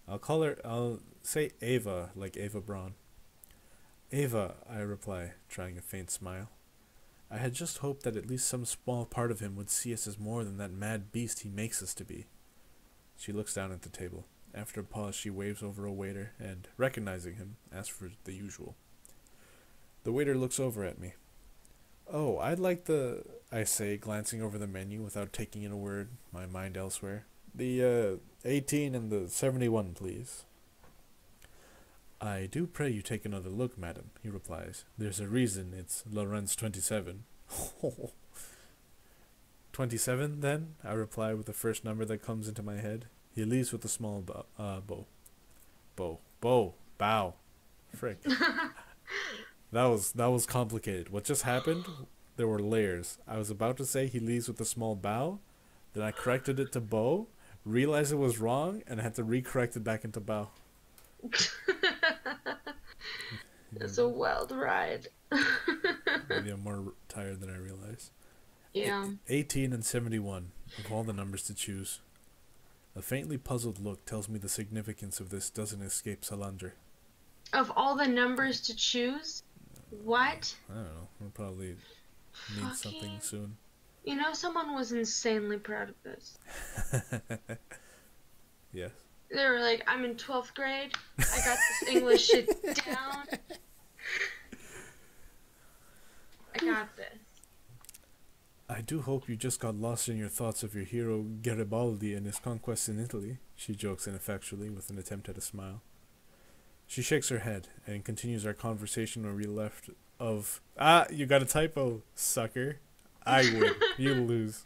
I'll say Ava, like Ava Braun. Ava, I reply, trying a faint smile. I had just hoped that at least some small part of him would see us as more than that mad beast he makes us to be. She looks down at the table. After a pause, she waves over a waiter and, recognizing him, asks for the usual. The waiter looks over at me. Oh, I'd like I say, glancing over the menu without taking in a word, my mind elsewhere. The 18 and the 71, please. I do pray you take another look, madam, he replies. There's a reason it's Lorenz 27. 27, then? I reply with the first number that comes into my head. He leaves with a small bow. Frick. That was complicated. What just happened? There were layers. I was about to say he leaves with a small bow, then I corrected it to bow, realized it was wrong, and had to recorrect it back into bow. It's a wild ride. Maybe I'm more tired than I realize. Yeah. 18 and 71, of all the numbers to choose. A faintly puzzled look tells me the significance of this doesn't escape Salandre. Of all the numbers to choose? What? I don't know. We'll probably need something soon. You know, someone was insanely proud of this. Yes. They were like, I'm in 12th grade. I got this English shit down. I got this. I do hope you just got lost in your thoughts of your hero Garibaldi and his conquests in Italy, she jokes ineffectually with an attempt at a smile. She shakes her head and continues our conversation where we left of, you got a typo, sucker. I win. You lose.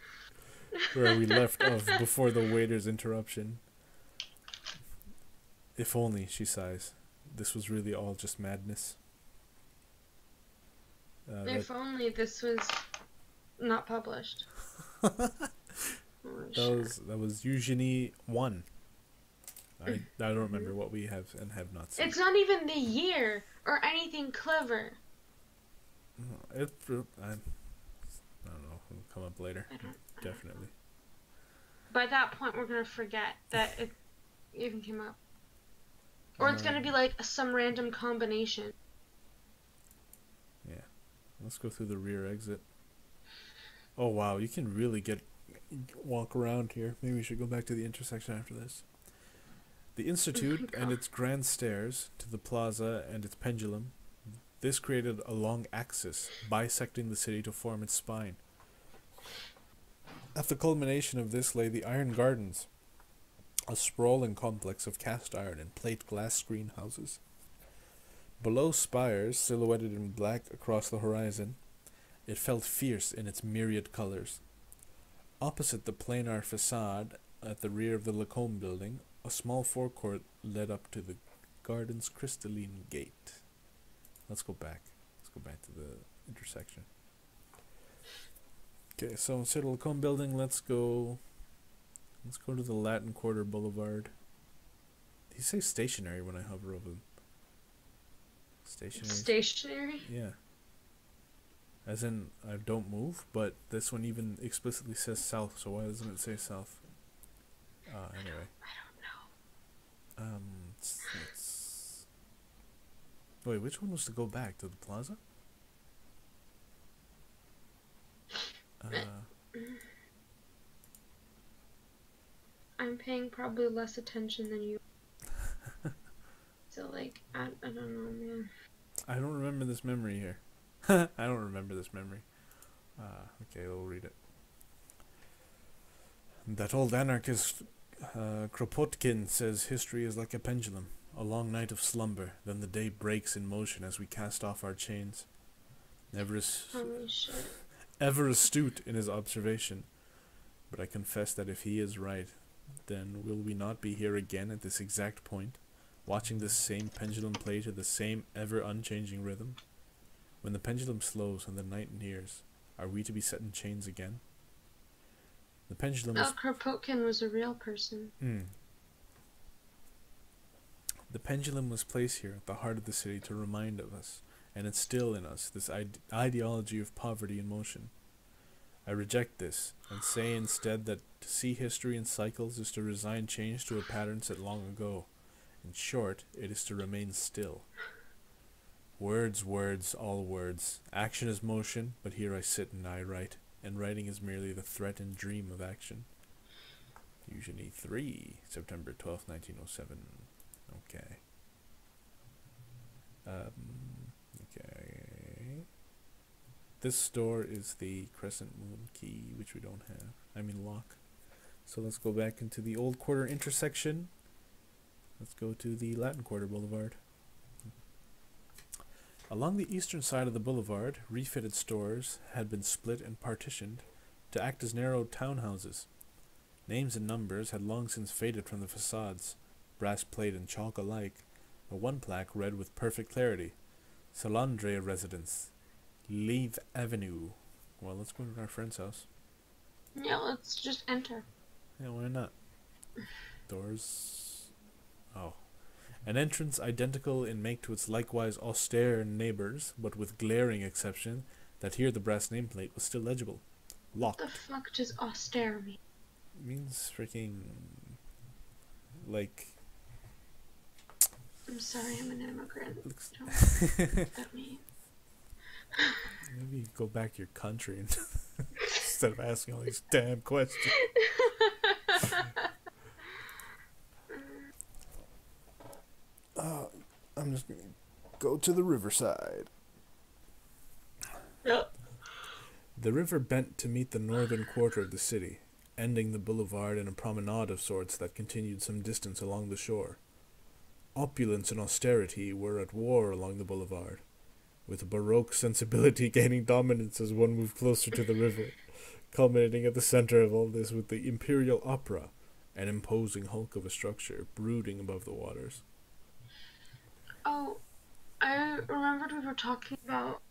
Where we left of before the waiter's interruption. If only, she sighs, this was really all just madness. If only this was not published. That was Eugenie 1. I don't remember what we have and have not seen. It's not even the year or anything clever. I don't know. It'll come up later. Definitely. By that point, we're gonna forget that it even came up, or it's gonna be like some random combination. Yeah. Let's go through the rear exit. Oh wow, you can really walk around here. Maybe we should go back to the intersection after this. The Institute and its grand stairs to the plaza and its pendulum. This created a long axis, bisecting the city to form its spine. At the culmination of this lay the Iron Gardens, a sprawling complex of cast iron and plate glass screen houses. Below spires, silhouetted in black across the horizon, it felt fierce in its myriad colors. Opposite the planar facade, at the rear of the Lacombe building, a small forecourt led up to the garden's crystalline gate. Let's go back. Let's go back to the intersection. Okay, so instead of Lacombe building, let's go to the Latin Quarter Boulevard. He says stationary when I hover over them. Stationary? Stationary? Yeah. As in, I don't move, but this one even explicitly says south, so why doesn't it say south? Anyway. I don't know. Wait, which one was to go back? To the plaza? I'm paying probably less attention than you. So, like, I don't know, man. I don't remember this memory here. I don't remember this memory. Okay, we'll read it. That old anarchist Kropotkin says history is like a pendulum. A long night of slumber, then the day breaks in motion as we cast off our chains. Holy shit. Ever astute in his observation. But I confess that if he is right, then will we not be here again at this exact point, watching this same pendulum play to the same ever unchanging rhythm? When the pendulum slows and the night nears, are we to be set in chains again? The pendulum is... Kropotkin was a real person. The pendulum was placed here at the heart of the city to remind of us, and instill in us, this ideology of poverty in motion. I reject this, and say instead that to see history in cycles is to resign change to a pattern set long ago. In short, it is to remain still. Words, words, all words. Action is motion, but here I sit and I write, and writing is merely the threat and dream of action. Eugenie 3, September 12th, 1907. Okay. Okay. This store is the Crescent Moon key, which we don't have. I mean lock. So let's go back into the Old Quarter intersection. Let's go to the Latin Quarter Boulevard. Along the eastern side of the boulevard, refitted stores had been split and partitioned to act as narrow townhouses. Names and numbers had long since faded from the facades, brass plate and chalk alike, but one plaque read with perfect clarity, Salandre Residence, Leith Avenue. Well, let's go to our friend's house. Yeah, let's just enter. Yeah, why not? Doors... Oh. An entrance identical in make to its likewise austere neighbors, but with glaring exception that here the brass nameplate was still legible. Locked. What the fuck does austere mean? It means freaking... like... I'm sorry, I'm an immigrant. Looks Don't know what that means. Maybe go back to your country and instead of asking all these damn questions. I'm just gonna go to the riverside. Yep. The river bent to meet the northern quarter of the city, ending the boulevard in a promenade of sorts that continued some distance along the shore. Opulence and austerity were at war along the boulevard, with a Baroque sensibility gaining dominance as one moved closer to the river, culminating at the center of all this with the Imperial Opera, an imposing hulk of a structure brooding above the waters. Oh, I remembered we were talking about...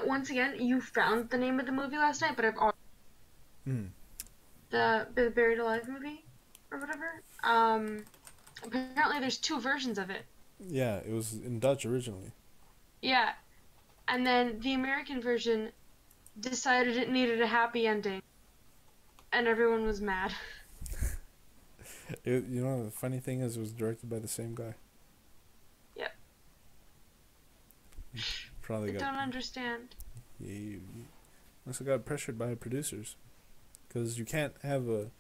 once again, you found the name of the movie last night, but I've already... The Buried Alive movie? Or whatever? Apparently there's two versions of it. Yeah, it was in Dutch originally. Yeah. And then the American version decided it needed a happy ending. And everyone was mad. You know, the funny thing is it was directed by the same guy. Yep. Probably I don't understand. He must have got pressured by producers. Because you can't have a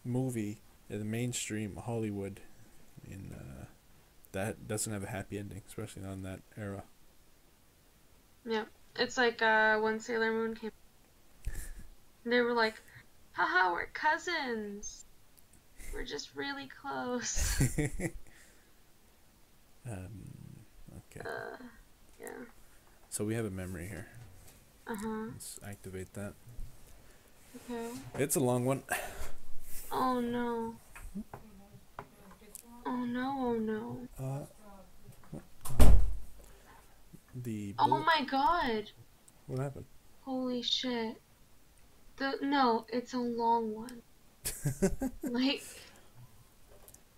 movie in the mainstream Hollywood that doesn't have a happy ending, especially not in that era. Yeah. It's like when Sailor Moon came. They were like, haha, we're cousins. We're just really close. Okay. Yeah. So we have a memory here. Uh-huh. Let's activate that. Okay. It's a long one. Oh no. Oh no, oh no. Oh my god. What happened? Holy shit. No, it's a long one. Like...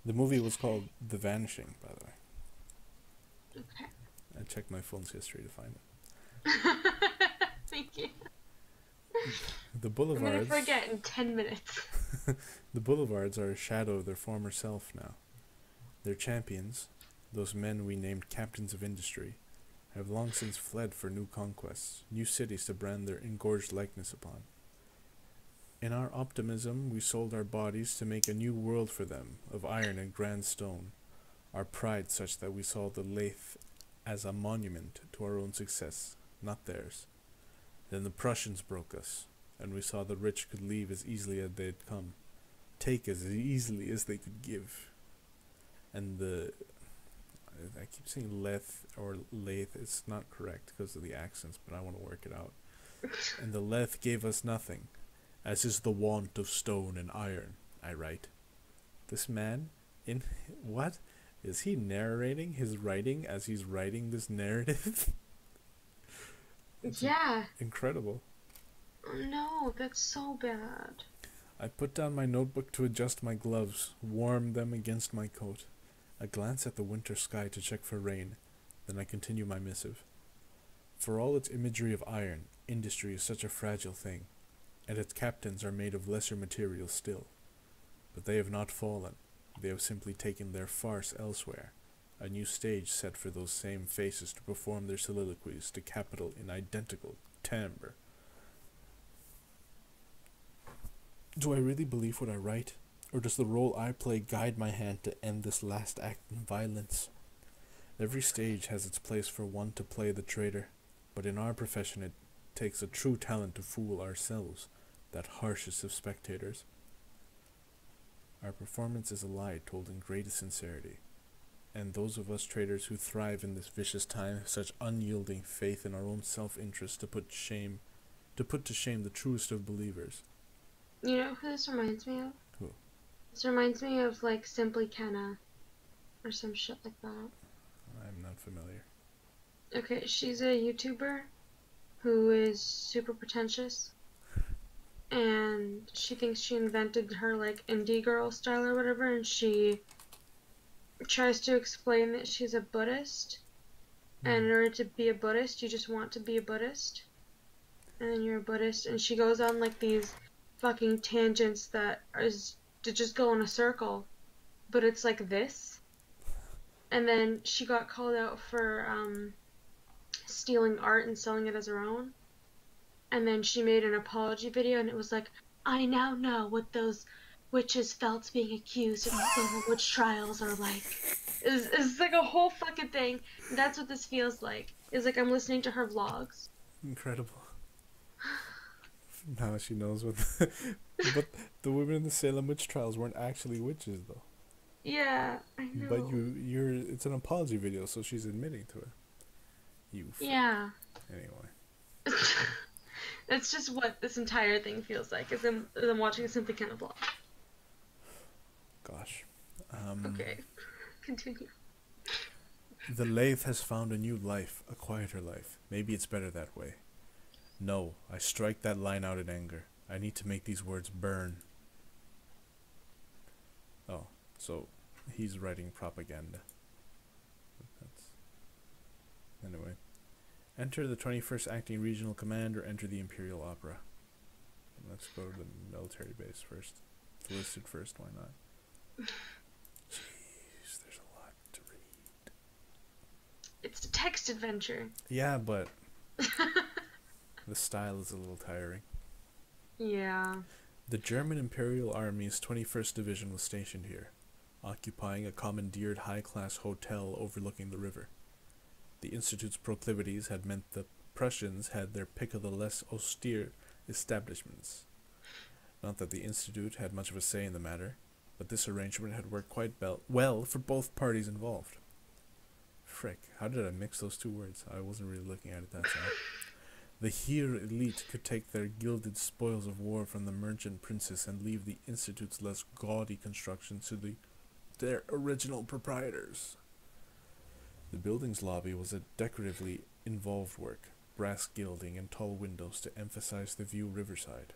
The movie was called The Vanishing, by the way. Okay. I checked my phone's history to find it. Thank you. The boulevards... I'm gonna forget in 10 minutes. The boulevards are a shadow of their former self now. Their champions, those men we named captains of industry, have long since fled for new conquests, new cities to brand their engorged likeness upon. In our optimism, we sold our bodies to make a new world for them, of iron and grand stone, our pride such that we saw the lathe as a monument to our own success, not theirs. Then the Prussians broke us, and we saw the rich could leave as easily as they had come, take as easily as they could give. And the I keep saying leth or lathe. It's not correct because of the accents, but I want to work it out. And the leth gave us nothing, as is the want of stone and iron, I write. This man, in what? Is he narrating his writing as he's writing this narrative? Yeah. Incredible. No, that's so bad. I put down my notebook to adjust my gloves, warm them against my coat. I glance at the winter sky to check for rain, then I continue my missive. For all its imagery of iron, industry is such a fragile thing, and its captains are made of lesser material still. But they have not fallen. They have simply taken their farce elsewhere, a new stage set for those same faces to perform their soliloquies to capital in identical timbre. Do I really believe what I write, or does the role I play guide my hand to end this last act in violence? Every stage has its place for one to play the traitor, but in our profession it takes a true talent to fool ourselves, that harshest of spectators. Our performance is a lie told in greatest sincerity, and those of us traitors who thrive in this vicious time have such unyielding faith in our own self-interest to put to shame the truest of believers. You know who this reminds me of? Who? This reminds me of, like, Simply Kenna. Or some shit like that. I'm not familiar. Okay, she's a YouTuber who is super pretentious. And she thinks she invented her, like, indie girl style or whatever, and she tries to explain that she's a Buddhist. And in order to be a Buddhist, you just want to be a Buddhist. And then you're a Buddhist, and she goes on, like, these fucking tangents that is to just go in a circle, but it's like this. And then she got called out for stealing art and selling it as her own. And then she made an apology video, and it was like, I now know what those witches felt being accused of the witch trials are like. It's like a whole fucking thing. That's what this feels like. It's like I'm listening to her vlogs. Incredible. Now she knows what but the women in the Salem witch trials weren't actually witches though. Yeah, I know. But it's an apology video, so she's admitting to it. Yeah. Anyway. That's just what this entire thing feels like, as I'm watching a Simply Kenna vlog. Gosh. Okay. Continue. The lathe has found a new life, a quieter life. Maybe it's better that way. No, I strike that line out in anger. I need to make these words burn. Oh, so he's writing propaganda. Anyway. Enter the 21st Acting Regional Command or enter the Imperial Opera. Let's go to the military base first. It's listed first, why not? Jeez, there's a lot to read. It's a text adventure. Yeah, but the style is a little tiring. Yeah. The German Imperial Army's 21st Division was stationed here, occupying a commandeered high-class hotel overlooking the river. The Institute's proclivities had meant the Prussians had their pick of the less austere establishments. Not that the Institute had much of a say in the matter, but this arrangement had worked quite well for both parties involved. Frick, how did I mix those two words? I wasn't really looking at it that time. The Heer elite could take their gilded spoils of war from the merchant princes and leave the Institute's less gaudy constructions to their original proprietors. The building's lobby was a decoratively involved work, brass gilding and tall windows to emphasize the view riverside.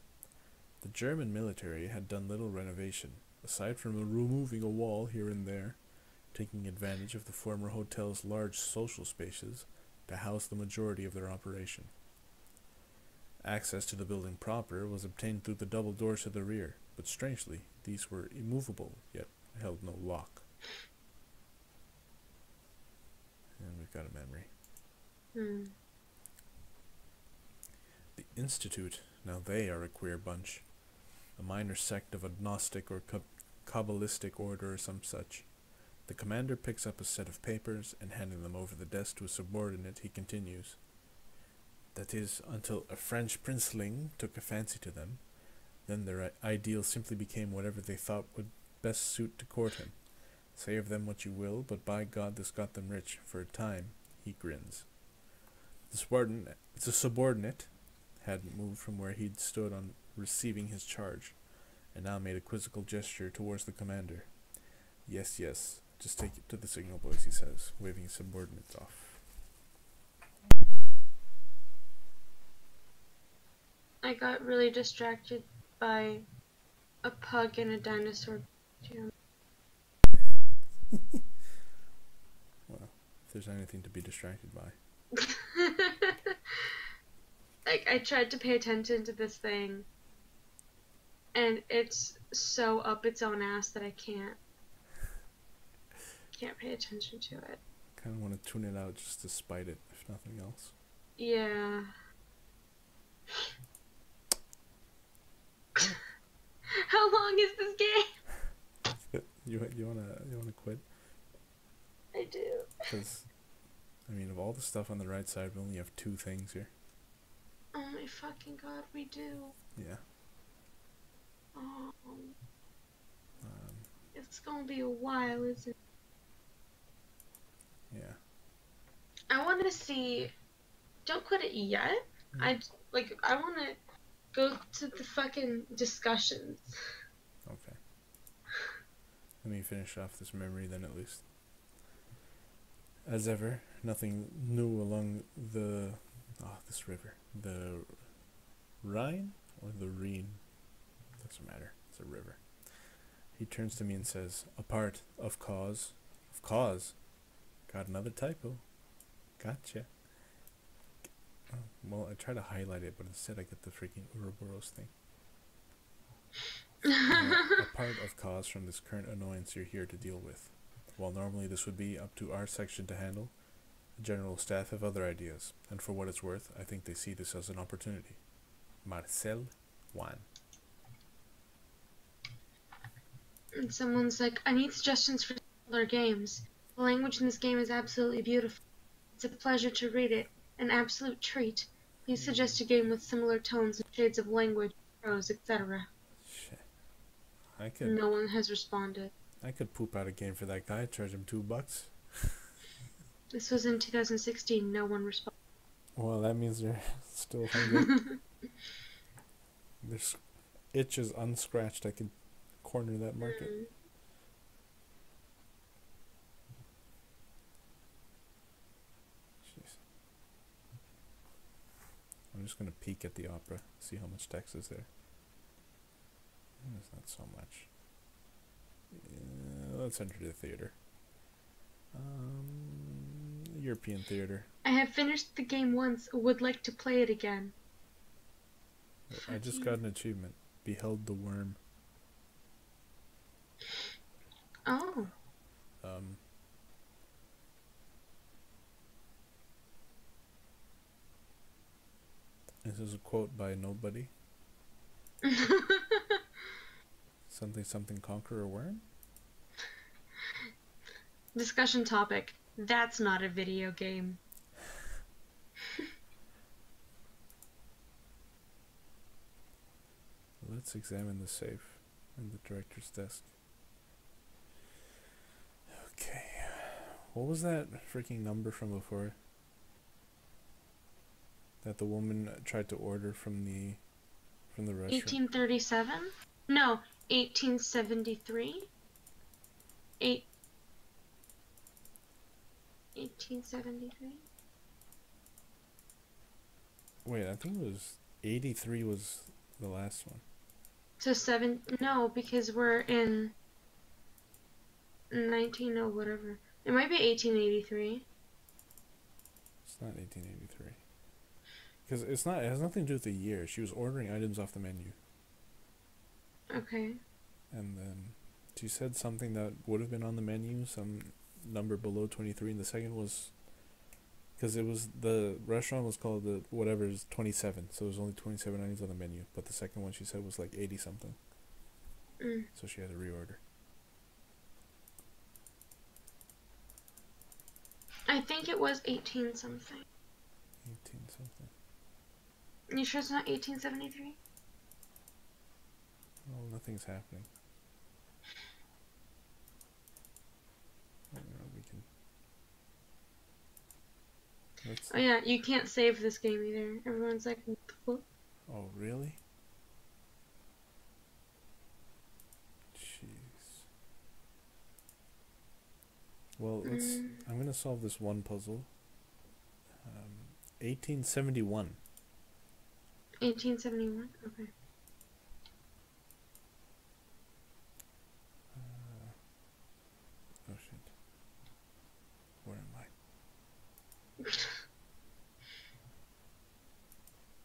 The German military had done little renovation, aside from removing a wall here and there, taking advantage of the former hotel's large social spaces to house the majority of their operation. Access to the building proper was obtained through the double doors to the rear, but strangely, these were immovable, yet held no lock. And we've got a memory. The Institute, now they are a queer bunch. A minor sect of a Gnostic or Kabbalistic order or some such. The commander picks up a set of papers, and handing them over the desk to a subordinate, he continues. That is, until a French princeling took a fancy to them, then their ideal simply became whatever they thought would best suit to court him. Say of them what you will, but by God this got them rich. For a time, he grins. The subordinate had moved from where he'd stood on receiving his charge, and now made a quizzical gesture towards the commander. Yes, yes, just take it to the signal, boys, he says, waving his subordinates off. I got really distracted by a pug and a dinosaur. Well, if there's anything to be distracted by. Like, I tried to pay attention to this thing, and it's so up its own ass that I can't pay attention to it. Kind of want to tune it out just to spite it, if nothing else. Yeah. How long is this game? You wanna quit? I do. Because, I mean, of all the stuff on the right side, we only have 2 things here. Oh my fucking god, we do. Yeah. Oh. It's gonna be a while, isn't it? Yeah. I want to see. Don't quit it yet. I want to go to the fucking discussions. Okay. Let me finish off this memory then, at least. As ever, nothing new along this river. The Rhine or the Rhine? Doesn't matter. It's a river. He turns to me and says, "A part of cause." Of cause? Got another typo. Gotcha. Oh, well, I try to highlight it, but instead I get the freaking Ouroboros thing. A part of cause from this current annoyance you're here to deal with. While normally this would be up to our section to handle, the general staff have other ideas, and for what it's worth, I think they see this as an opportunity. Marcel Juan. And someone's like, I need suggestions for other games. The language in this game is absolutely beautiful. It's a pleasure to read it, an absolute treat. Please suggest a game with similar tones and shades of language, prose, etc. Shit. No one has responded. I could poop out a game for that guy, charge him $2. This was in 2016, no one responded. Well, that means they're still hungry. There's itches unscratched. I could corner that market. Jeez. I'm just gonna peek at the opera, see how much text is there. It's not so much. Let's enter the theater. European theater. I have finished the game once. Would like to play it again. I just got an achievement. Beheld the worm. Oh. This is a quote by nobody. Something conquer a worm? Discussion topic. That's not a video game. Let's examine the safe in the director's desk. Okay. What was that freaking number from before? That the woman tried to order from the restaurant? 1837? No, 1873? 1873? Wait, I think it was 83 was the last one. So no, because we're in 19 whatever. It might be 1883. It's not 1883. Because it has nothing to do with the year. She was ordering items off the menu. Okay. And then she said something that would have been on the menu, some number below 23, and the second was, because it was, the restaurant was called the whatever's 27, so there was only 27 items on the menu, but the second one she said was like 80 something. So she had to reorder. I think it was 18 something. 18 something. You sure it's not 1873? Well, nothing's happening. Let's... Oh yeah, you can't save this game either. Everyone's like, what? Oh, really? Jeez. Well, I'm gonna solve this one puzzle. 1871. 1871? Okay. Oh shit. Where am I?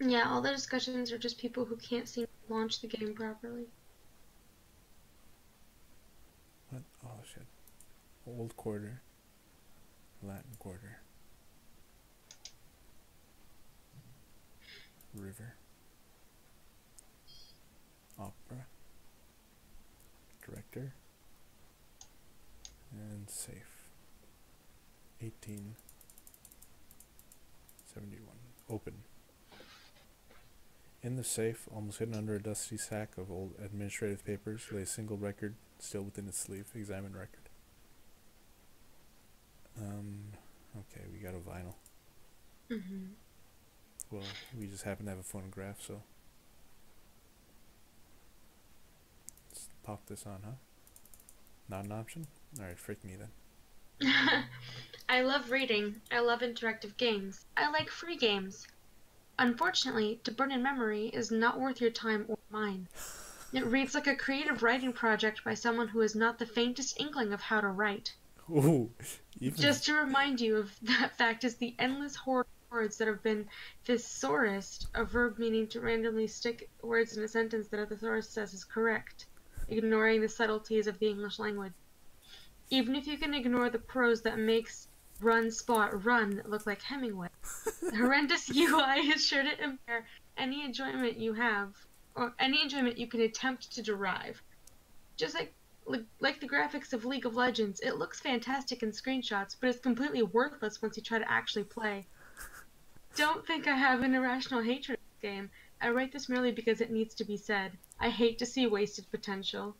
Yeah, all the discussions are just people who can't seem to launch the game properly. What? Oh shit. Old Quarter. Latin Quarter. River. Opera. Director. And safe. 1871. Open. In the safe, almost hidden under a dusty sack of old administrative papers, lay a single record still within its sleeve. Examine record. Okay, we got a vinyl. Well, we just happen to have a phonograph, so let's pop this on, huh? Not an option? Alright, frick me then. I love reading. I love interactive games. I like free games. Unfortunately, To Burn in Memory is not worth your time or mine. It reads like a creative writing project by someone who has not the faintest inkling of how to write. Ooh, Just to remind you of that fact is the endless horde of words that have been thesaurused, a verb meaning to randomly stick words in a sentence that a thesaurus says is correct, ignoring the subtleties of the English language. Even if you can ignore the prose that makes run spot run look like Hemingway, the horrendous UI is sure to impair any enjoyment you have, or any enjoyment you can attempt to derive. Just like the graphics of League of Legends, it looks fantastic in screenshots, but it's completely worthless once you try to actually play. Don't think I have an irrational hatred of this game. I write this merely because it needs to be said. I hate to see wasted potential.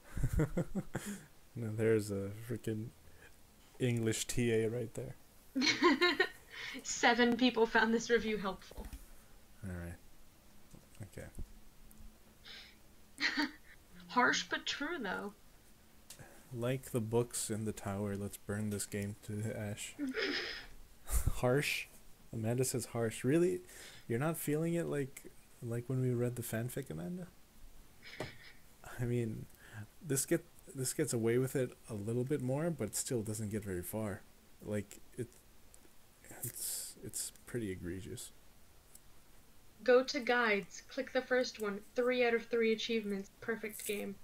Now there's a freaking English TA right there. 7 people found this review helpful. Alright. Okay. Harsh but true, though. Like the books in the tower, let's burn this game to ash. Harsh? Amanda says harsh. Really? You're not feeling it like when we read the fanfic, Amanda? I mean, this gets away with it a little bit more, but it still doesn't get very far. Like it's pretty egregious. Go to guides. Click the first one. 3 out of 3 achievements. Perfect game.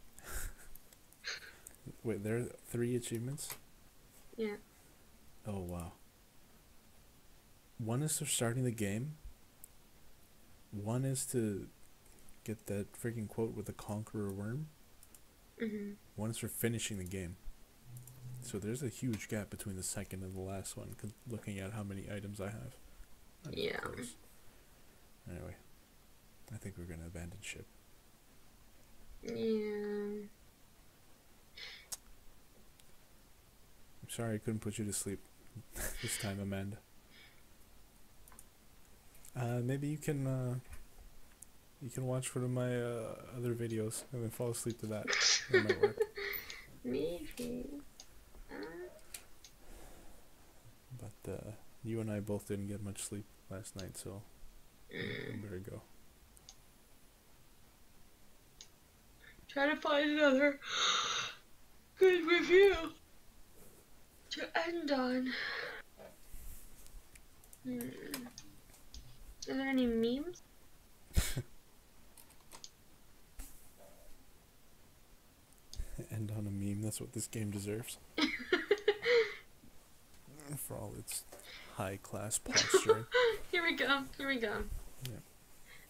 Wait, there are 3 achievements? Yeah. Oh wow. One is for starting the game. One is to get that freaking quote with the conqueror worm. One is for finishing the game. So there's a huge gap between the second and the last one, looking at how many items I have. Yeah. Anyway, I think we're gonna abandon ship. Yeah. I'm sorry I couldn't put you to sleep this time, Amanda. Maybe you can watch one of my other videos and then fall asleep to that. That might work. Maybe. But you and I both didn't get much sleep last night, so we better go. Try to find another good review to end on. Are there any memes? End on a meme, that's what this game deserves. For all its high-class posturing. Here we go. Yeah.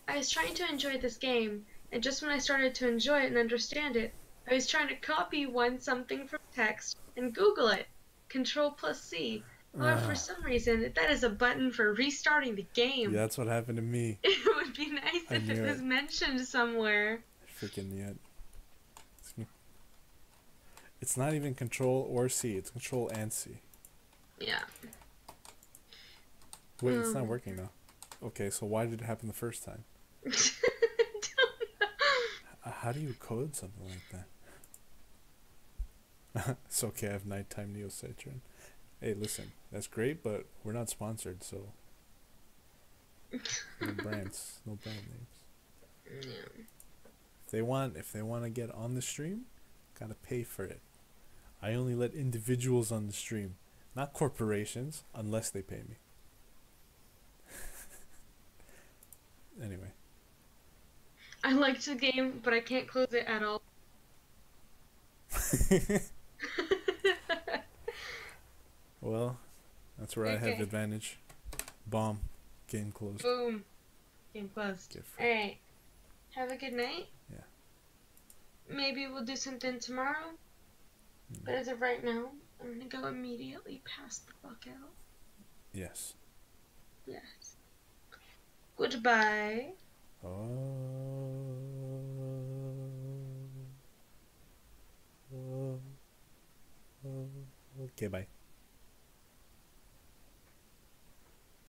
I was trying to enjoy this game, and just when I started to enjoy it and understand it, I was trying to copy something from text and Google it. Control+C. However, for some reason, that is a button for restarting the game. Yeah, that's what happened to me. It would be nice if it was mentioned somewhere. Freaking yet. It's not even Control or C, it's Control and C. Yeah. Wait, it's not working now. Okay, so why did it happen the first time? Don't know. How do you code something like that? It's okay, I have nighttime neocitrin. Hey, listen, that's great, but we're not sponsored, so no brands, no brand names. Yeah. If they want to get on the stream, gotta pay for it. I only let individuals on the stream, not corporations, unless they pay me. Anyway. I liked the game, but I can't close it at all. Well, that's where I have advantage. Bomb. Game closed. Boom. Game closed. Alright. Have a good night. Yeah. Maybe we'll do something tomorrow. But as of right now, I'm gonna go immediately pass the fuck out. Yes. Yes. Goodbye. Okay, bye.